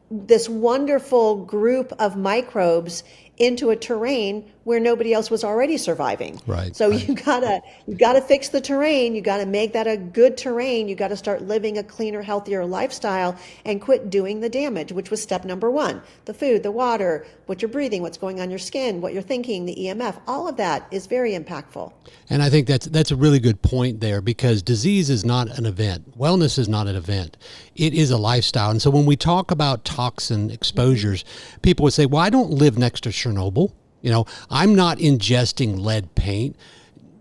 this wonderful group of microbes into a terrain where nobody else was already surviving. Right. So you gotta fix the terrain. You gotta make that a good terrain. You gotta start living a cleaner, healthier lifestyle and quit doing the damage, which was step number 1. The food, the water, what you're breathing, what's going on your skin, what you're thinking, the EMF, all of that is very impactful. And I think that's a really good point there, because disease is not an event. Wellness is not an event. It is a lifestyle. And so when we talk about toxin exposures, people would say, well, I don't live next to Chernobyl. You know, I'm not ingesting lead paint.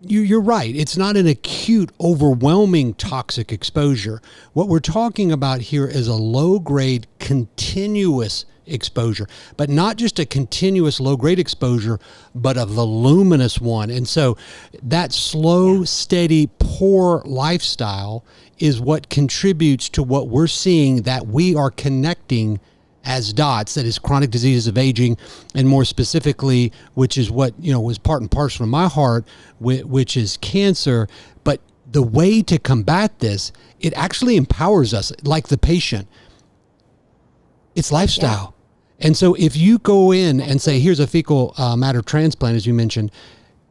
You're right. It's not an acute, overwhelming toxic exposure. What we're talking about here is a low-grade, continuous exposure, but not just a continuous low-grade exposure, but a voluminous one. And so that slow, steady, poor lifestyle is what contributes to what we're seeing, that we are connecting as dots, that is chronic diseases of aging, and more specifically, which is what, you know, was part and parcel of my heart, which is cancer. But the way to combat this, it actually empowers us, like the patient. It's lifestyle. Yeah. And so if you go in and say, here's a fecal matter transplant, as you mentioned,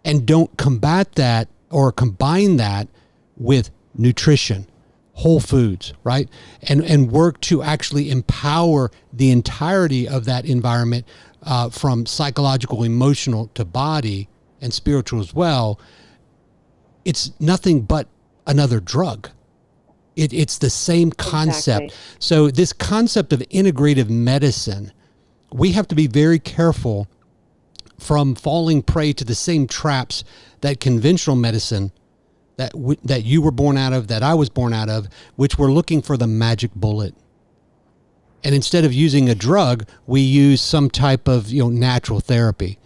and don't combat that or combine that with nutrition, whole foods, right? And work to actually empower the entirety of that environment, from psychological, emotional to body and spiritual as well. It's nothing but another drug. It's the same concept. Exactly. So this concept of integrative medicine, we have to be very careful from falling prey to the same traps that conventional medicine that you were born out of, that I was born out of, which we're looking for the magic bullet. And instead of using a drug, we use some type of, you know, natural therapy.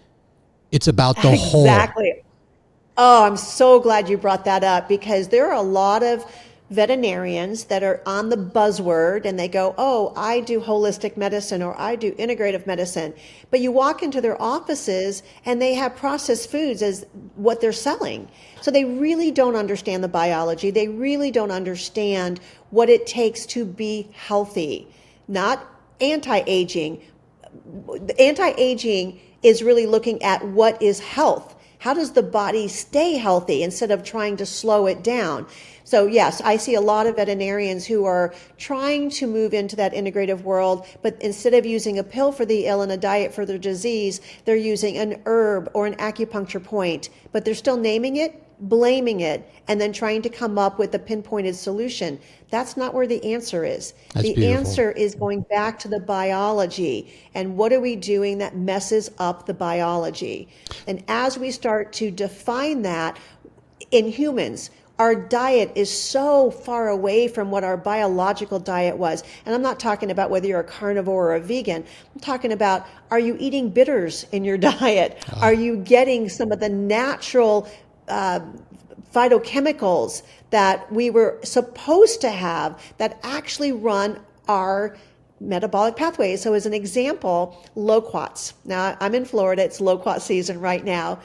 It's about the whole. Exactly. Oh, I'm so glad you brought that up, because there are a lot of veterinarians that are on the buzzword and they go, oh, I do holistic medicine or I do integrative medicine. But you walk into their offices and they have processed foods as what they're selling. So they really don't understand the biology. They really don't understand what it takes to be healthy, not anti-aging. Anti-aging is really looking at what is health. How does the body stay healthy instead of trying to slow it down? So yes, I see a lot of veterinarians who are trying to move into that integrative world, but instead of using a pill for the ill and a diet for their disease, they're using an herb or an acupuncture point, but they're still naming it, blaming it, and then trying to come up with a pinpointed solution. That's not where the answer is. That's the beautiful. Answer is going back to the biology. And what are we doing that messes up the biology? And as we start to define that, in humans, our diet is so far away from what our biological diet was. And I'm not talking about whether you're a carnivore or a vegan. I'm talking about, are you eating bitters in your diet? Are you getting some of the natural phytochemicals that we were supposed to have that actually run our metabolic pathways? So as an example, loquats. Now I'm in Florida, it's loquat season right now.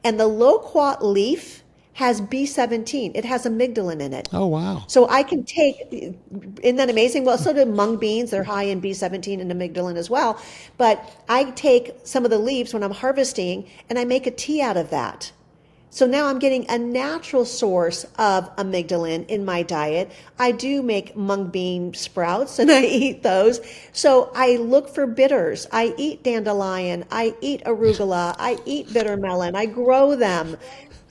And the loquat leaf has B17. It has amygdalin in it. Oh, wow. So I can take, isn't that amazing? Well, so do mung beans. They're high in B17 and amygdalin as well. But I take some of the leaves when I'm harvesting and I make a tea out of that. So now I'm getting a natural source of amygdalin in my diet. I do make mung bean sprouts and I eat those. So I look for bitters. I eat dandelion. I eat arugula. I eat bitter melon. I grow them.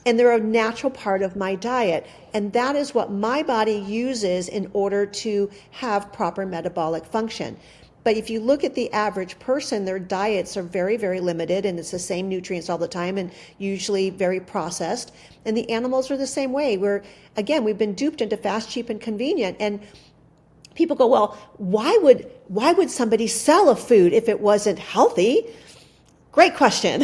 And they're a natural part of my diet. And that is what my body uses in order to have proper metabolic function. But if you look at the average person, their diets are very, very limited, and it's the same nutrients all the time and usually very processed. And the animals are the same way. We've been duped into fast, cheap, and convenient. And people go, well, why would somebody sell a food if it wasn't healthy? Great question.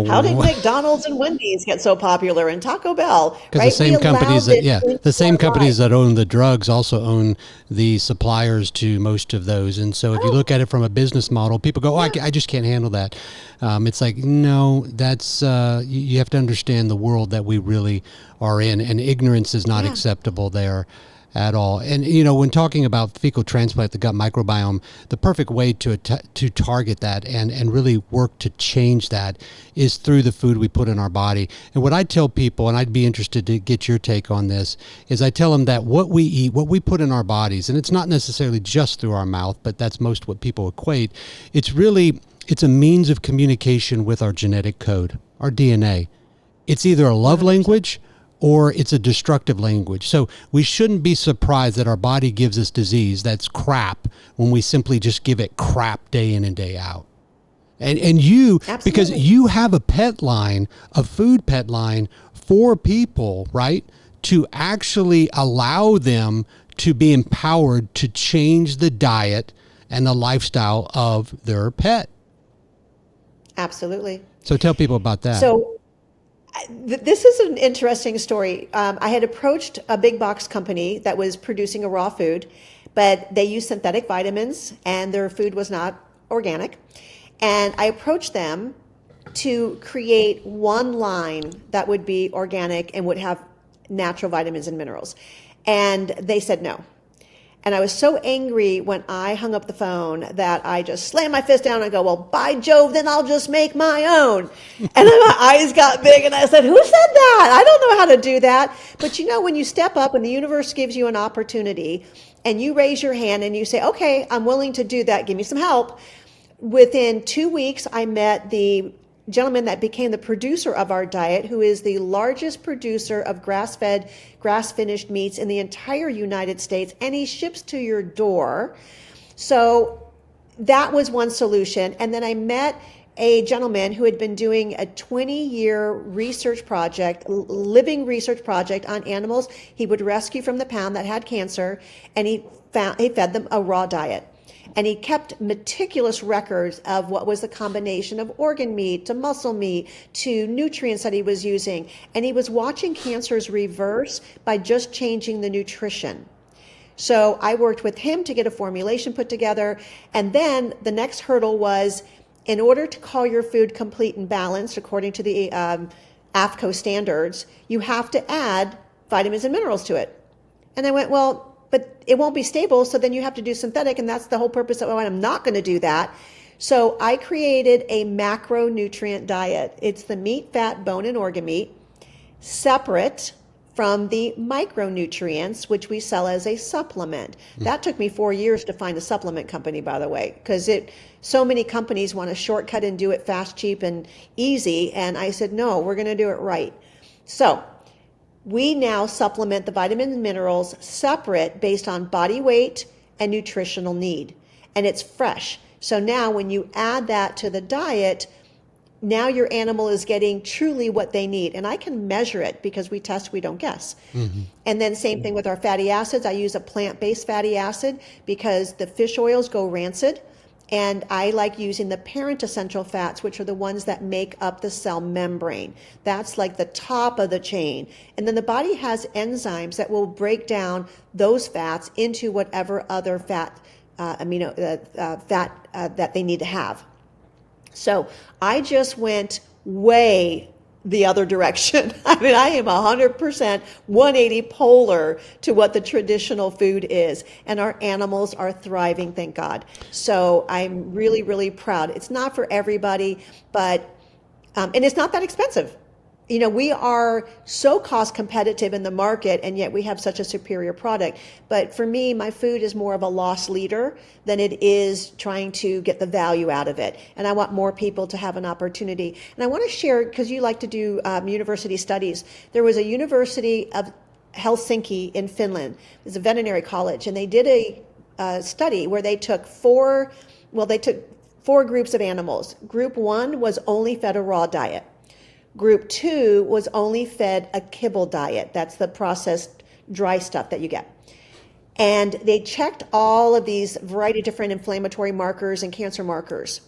How did McDonald's and Wendy's get so popular and Taco Bell? Because the same companies that own the drugs also own the suppliers to most of those. And so if you look at it from a business model, people go, I just can't handle that. It's like, no, that's, you have to understand the world that we really are in, and ignorance is not acceptable there at all. And, when talking about fecal transplant, the gut microbiome, the perfect way to target that and really work to change that is through the food we put in our body. And what I tell people, and I'd be interested to get your take on this, is I tell them that what we eat, what we put in our bodies, and it's not necessarily just through our mouth, but that's most what people equate. It's a means of communication with our genetic code, our DNA. It's either a love language or it's a destructive language. So we shouldn't be surprised that our body gives us disease that's crap when we simply just give it crap day in and day out. And you, Absolutely. because you have a food pet line for people, right? To actually allow them to be empowered to change the diet and the lifestyle of their pet. Absolutely. So tell people about that. So this is an interesting story. I had approached a big box company that was producing a raw food, but they used synthetic vitamins and their food was not organic. And I approached them to create one line that would be organic and would have natural vitamins and minerals. And they said no. And I was so angry when I hung up the phone that I just slammed my fist down and go, well, by Jove, then I'll just make my own. And then my eyes got big and I said, who said that? I don't know how to do that. But when you step up and the universe gives you an opportunity and you raise your hand and you say, okay, I'm willing to do that. Give me some help. Within 2 weeks, I met the gentleman that became the producer of our diet, who is the largest producer of grass-fed, grass-finished meats in the entire United States, and he ships to your door. So that was one solution. And then I met a gentleman who had been doing a 20-year research project, living research project on animals he would rescue from the pound that had cancer, and he fed them a raw diet. And he kept meticulous records of what was the combination of organ meat to muscle meat to nutrients that he was using. And he was watching cancers reverse by just changing the nutrition. So I worked with him to get a formulation put together. And then the next hurdle was, in order to call your food complete and balanced according to the AFCO standards, you have to add vitamins and minerals to it. And I went, well, but it won't be stable, so then you have to do synthetic, and that's the whole purpose of why I'm not going to do that. So I created a macronutrient diet. It's the meat, fat, bone, and organ meat, separate from the micronutrients, which we sell as a supplement. That took me 4 years to find a supplement company, by the way, because so many companies want to shortcut and do it fast, cheap, and easy, and I said, no, we're going to do it right. So we now supplement the vitamins and minerals separate based on body weight and nutritional need. And it's fresh. So now when you add that to the diet, now your animal is getting truly what they need. And I can measure it because we test, we don't guess. And then same thing with our fatty acids. I use a plant-based fatty acid because the fish oils go rancid. And I like using the parent essential fats, which are the ones that make up the cell membrane. That's like the top of the chain. And then the body has enzymes that will break down those fats into whatever other fat, that they need to have. So I just went way the other direction. I mean, I am 100% 180 polar to what the traditional food is. And our animals are thriving, thank God. So I'm really, really proud. It's not for everybody, but, and it's not that expensive. You know, we are so cost competitive in the market, and yet we have such a superior product. But for me, my food is more of a loss leader than it is trying to get the value out of it. And I want more people to have an opportunity. And I want to share, because you like to do university studies. There was a University of Helsinki in Finland. It was a veterinary college, and they did a study where they took four groups of animals. Group 1 was only fed a raw diet. Group 2 was only fed a kibble diet. That's the processed dry stuff that you get. And they checked all of these variety of different inflammatory markers and cancer markers.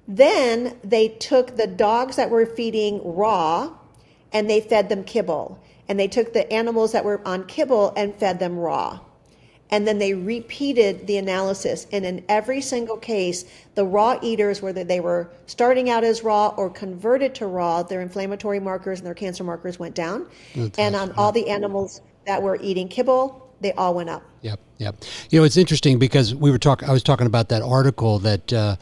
Then they took the dogs that were feeding raw and they fed them kibble. And they took the animals that were on kibble and fed them raw. And then they repeated the analysis. And in every single case, the raw eaters, whether they were starting out as raw or converted to raw, their inflammatory markers and their cancer markers went down. And on all the animals that were eating kibble, they all went up. Yep. You know, it's interesting because I was talking about that article that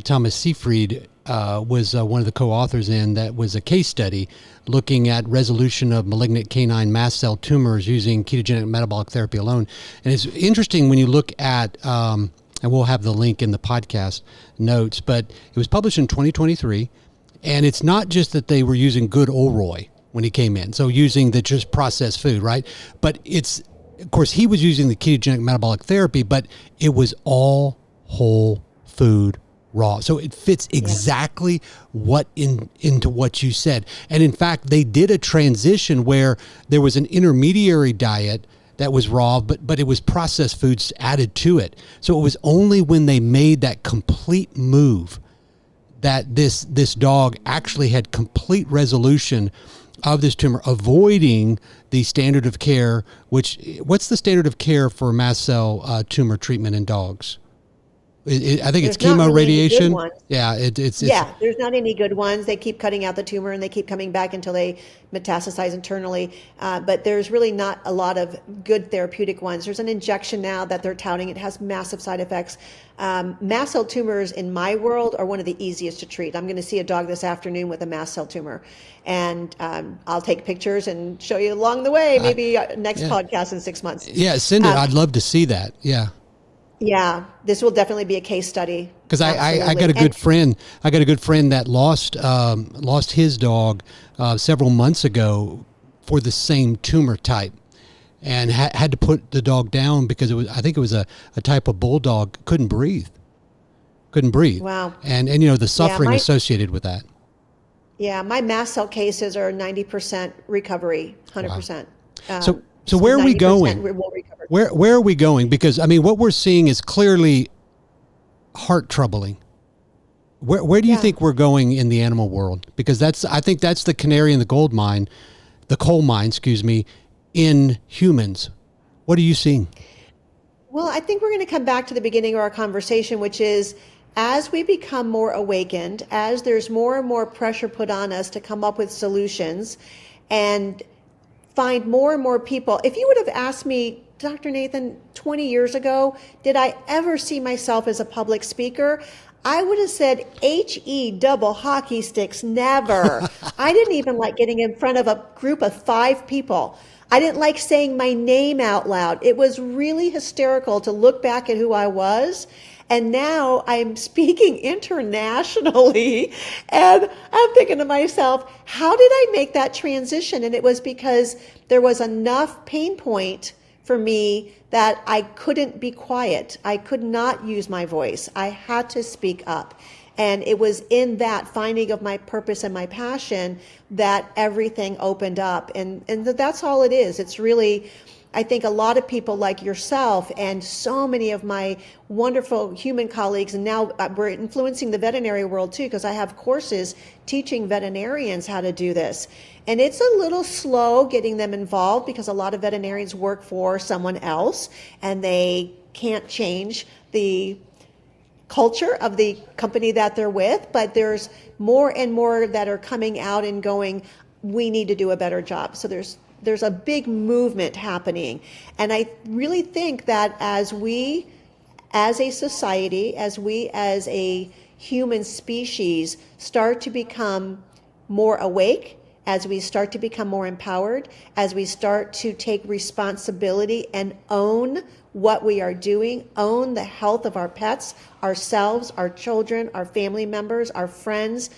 Thomas Seyfried was one of the co-authors in, that was a case study looking at resolution of malignant canine mast cell tumors using ketogenic metabolic therapy alone. And it's interesting when you look at, and we'll have the link in the podcast notes, but it was published in 2023. And it's not just that they were using good Olroy when he came in, so using the just processed food, right? But it's, of course, he was using the ketogenic metabolic therapy, but it was all whole food raw. So it fits exactly into what you said. And in fact, they did a transition where there was an intermediary diet that was raw, but it was processed foods added to it. So it was only when they made that complete move that this dog actually had complete resolution of this tumor, avoiding the standard of care, what's the standard of care for mast cell tumor treatment in dogs? I think it's chemo, really radiation. Yeah, it's there's not any good ones. They keep cutting out the tumor and they keep coming back until they metastasize internally. But there's really not a lot of good therapeutic ones. There's an injection now that they're touting. It has massive side effects. Mast cell tumors in my world are one of the easiest to treat. I'm going to see a dog this afternoon with a mast cell tumor, and I'll take pictures and show you along the way. Maybe next podcast in 6 months. Yeah, send it. I'd love to see that. Yeah. Yeah, this will definitely be a case study. Because I got a good friend. I got a good friend that lost his dog several months ago for the same tumor type, and had to put the dog down because I think it was a type of bulldog, couldn't breathe. Wow. And you know the suffering associated with that. Yeah, my mast cell cases are 90% recovery, 100%. Wow. So where are we going? Where are we going? Because I mean, what we're seeing is clearly heart troubling. Where do you think we're going in the animal world? Because I think that's the canary in the coal mine, in humans. What are you seeing? Well, I think we're going to come back to the beginning of our conversation, which is as we become more awakened, as there's more and more pressure put on us to come up with solutions and find more and more people. If you would have asked me, Dr. Nathan, 20 years ago, did I ever see myself as a public speaker? I would have said HE double hockey sticks, never. I didn't even like getting in front of a group of 5 people. I didn't like saying my name out loud. It was really hysterical to look back at who I was. And now I'm speaking internationally, and I'm thinking to myself, how did I make that transition? And it was because there was enough pain point for me that I couldn't be quiet. I could not use my voice. I had to speak up. And it was in that finding of my purpose and my passion that everything opened up. And that's all it is. It's really, I think a lot of people like yourself and so many of my wonderful human colleagues, and now we're influencing the veterinary world too, because I have courses teaching veterinarians how to do this. And it's a little slow getting them involved because a lot of veterinarians work for someone else and they can't change the culture of the company that they're with, but there's more and more that are coming out and going, we need to do a better job. So there's a big movement happening. And I really think that as we, as a society, as we as a human species start to become more awake, as we start to become more empowered, as we start to take responsibility and own what we are doing, own the health of our pets, ourselves, our children, our family members, our friends,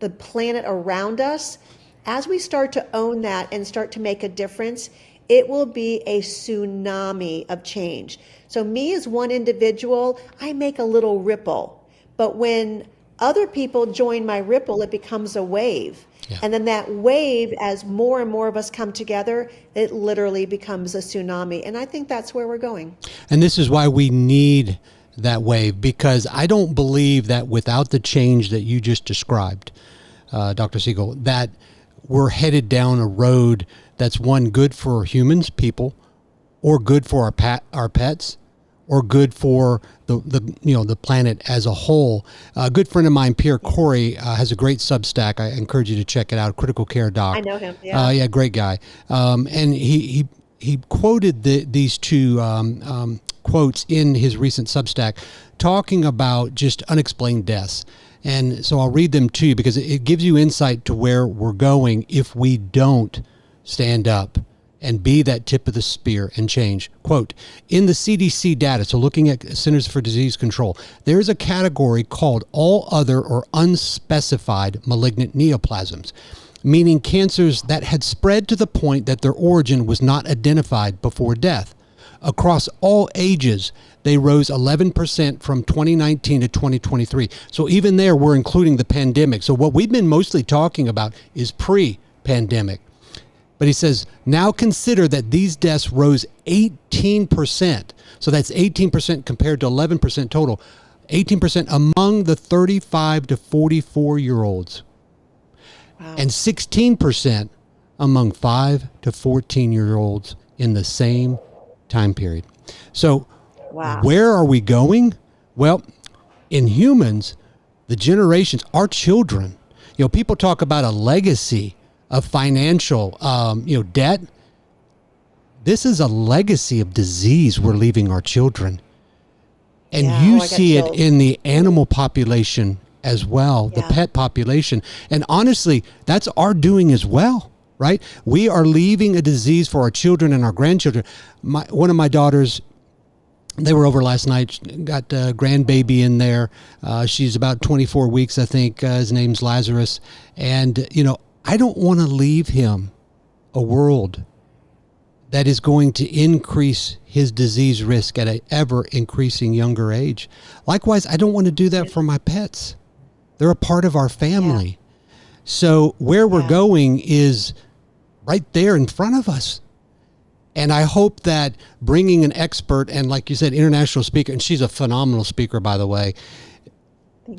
the planet around us, as we start to own that and start to make a difference, it will be a tsunami of change. So me as one individual, I make a little ripple, but when other people join my ripple, it becomes a wave. Yeah. And then that wave, as more and more of us come together, it literally becomes a tsunami. And I think that's where we're going. And this is why we need that wave, because I don't believe that without the change that you just described, Dr. Siegel, that we're headed down a road that's one, good for humans, people, or good for our pets, or good for the planet as a whole. A good friend of mine, Pierre Corey, has a great Substack. I encourage you to check it out. Critical Care Doc. I know him. Yeah. Yeah, great guy. And he quoted these two quotes in his recent Substack, talking about just unexplained deaths. And so I'll read them to you because it gives you insight to where we're going if we don't stand up and be that tip of the spear and change. Quote, in the CDC data, so looking at Centers for Disease Control, there's a category called all other or unspecified malignant neoplasms, meaning cancers that had spread to the point that their origin was not identified before death. Across all ages, they rose 11% from 2019 to 2023. So even there, we're including the pandemic. So what we've been mostly talking about is pre-pandemic. But he says, now consider that these deaths rose 18%. So that's 18% compared to 11% total. 18% among the 35 to 44-year-olds. Wow. And 16% among 5 to 14-year-olds in the same time period. So where are we going? Well, in humans, the generations, our children, people talk about a legacy of financial, debt. This is a legacy of disease we're leaving our children. And you see it in the animal population as well, the pet population. And honestly, that's our doing as well. Right? We are leaving a disease for our children and our grandchildren. One of my daughters, they were over last night, got a grandbaby in there. She's about 24 weeks, I think. His name's Lazarus. And, I don't want to leave him a world that is going to increase his disease risk at an ever increasing younger age. Likewise, I don't want to do that for my pets. They're a part of our family. Yeah. So where we're going is right there in front of us. And I hope that bringing an expert and, like you said, international speaker, and she's a phenomenal speaker, by the way,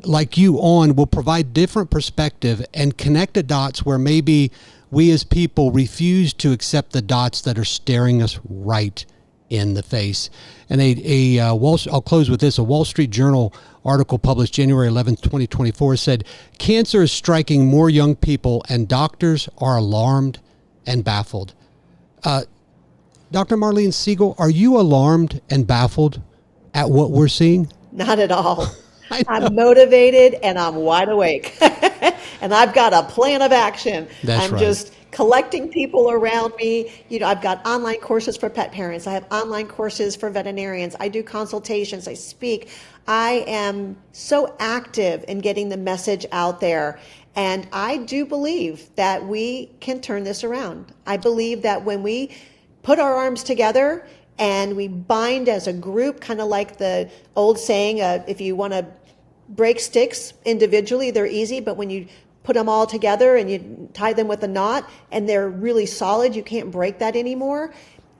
like you on, will provide different perspective and connect the dots where maybe we as people refuse to accept the dots that are staring us right in the face. And I'll close with this. A Wall Street Journal article published January 11th, 2024 said, cancer is striking more young people and doctors are alarmed and baffled. Dr. Marlene Siegel, are you alarmed and baffled at what we're seeing? Not at all. I'm motivated and I'm wide awake. And I've got a plan of action. That's right. Just collecting people around me. I've got online courses for pet parents. I have online courses for veterinarians. I do consultations. I speak. I am so active in getting the message out there. And I do believe that we can turn this around. I believe that when we put our arms together and we bind as a group, kind of like the old saying, if you want to break sticks individually, they're easy, but when you put them all together and you tie them with a knot and they're really solid, you can't break that anymore.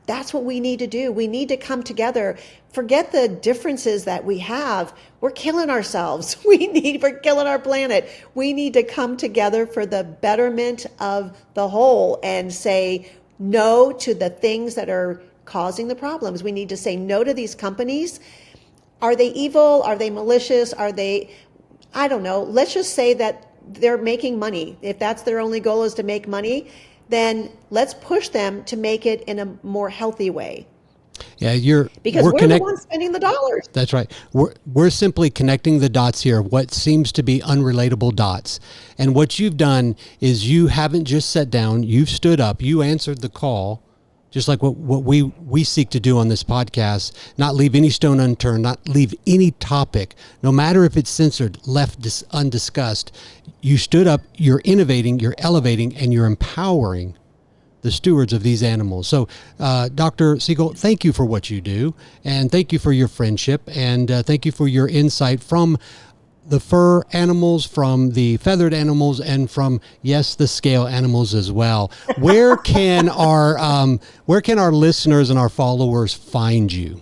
That's what we need to do. We need to come together. Forget the differences that we have. We're killing ourselves. We're killing our planet. We need to come together for the betterment of the whole and say no to the things that are causing the problems. We need to say no to these companies. Are they evil? Are they malicious? I don't know. Let's just say that they're making money. If that's their only goal is to make money, then let's push them to make it in a more healthy way. Yeah, because we're the ones spending the dollars. That's right. We're simply connecting the dots here, what seems to be unrelatable dots. And what you've done is you haven't just sat down, you've stood up, you answered the call, just like what we seek to do on this podcast, not leave any stone unturned, not leave any topic, no matter if it's censored, left undiscussed. You stood up, you're innovating, you're elevating, and you're empowering the stewards of these animals. So, Dr. Siegel, thank you for what you do, and thank you for your friendship, and thank you for your insight from the fur animals, from the feathered animals, and from, yes, the scale animals as well. Where can our listeners and our followers find you?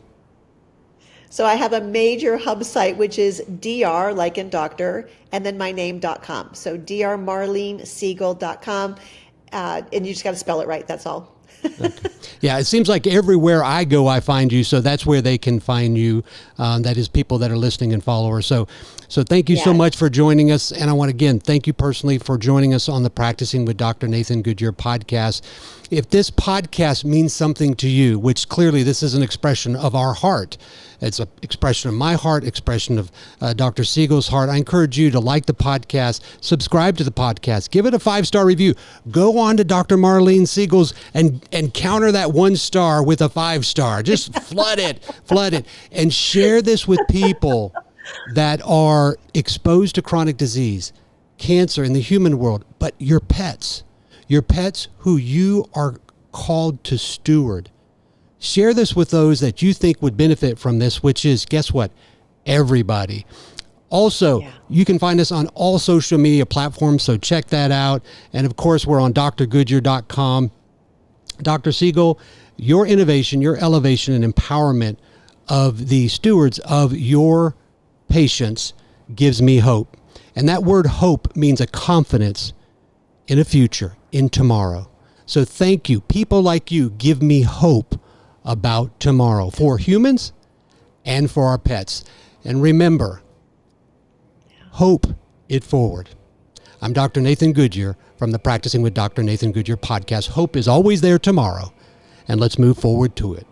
So I have a major hub site, which is dr, like in doctor, and then my name.com. So drmarlenesiegel.com. And you just got to spell it right. That's all. Okay. Yeah, it seems like everywhere I go, I find you. So that's where they can find you. That is people that are listening and followers. So thank you so much for joining us. And I want to, again, thank you personally for joining us on the Practicing with Dr. Nathan Goodyear podcast. If this podcast means something to you, which clearly this is an expression of our heart, it's an expression of my heart, expression of Dr. Siegel's heart, I encourage you to like the podcast, subscribe to the podcast, give it a 5-star review. Go on to Dr. Marlene Siegel's and counter that 1 star with a 5-star. Just flood it, and share this with people that are exposed to chronic disease, cancer in the human world, but your pets who you are called to steward. Share this with those that you think would benefit from this, which is, guess what? Everybody. Also, you can find us on all social media platforms, so check that out. And of course, we're on drgoodyear.com. Dr. Siegel, your innovation, your elevation and empowerment of the stewards of your patients gives me hope. And that word hope means a confidence in a future, in tomorrow. So thank you. People like you give me hope about tomorrow for humans and for our pets. And remember, hope it forward. I'm Dr. Nathan Goodyear from the Practicing with Dr. Nathan Goodyear podcast. Hope is always there tomorrow, and let's move forward to it.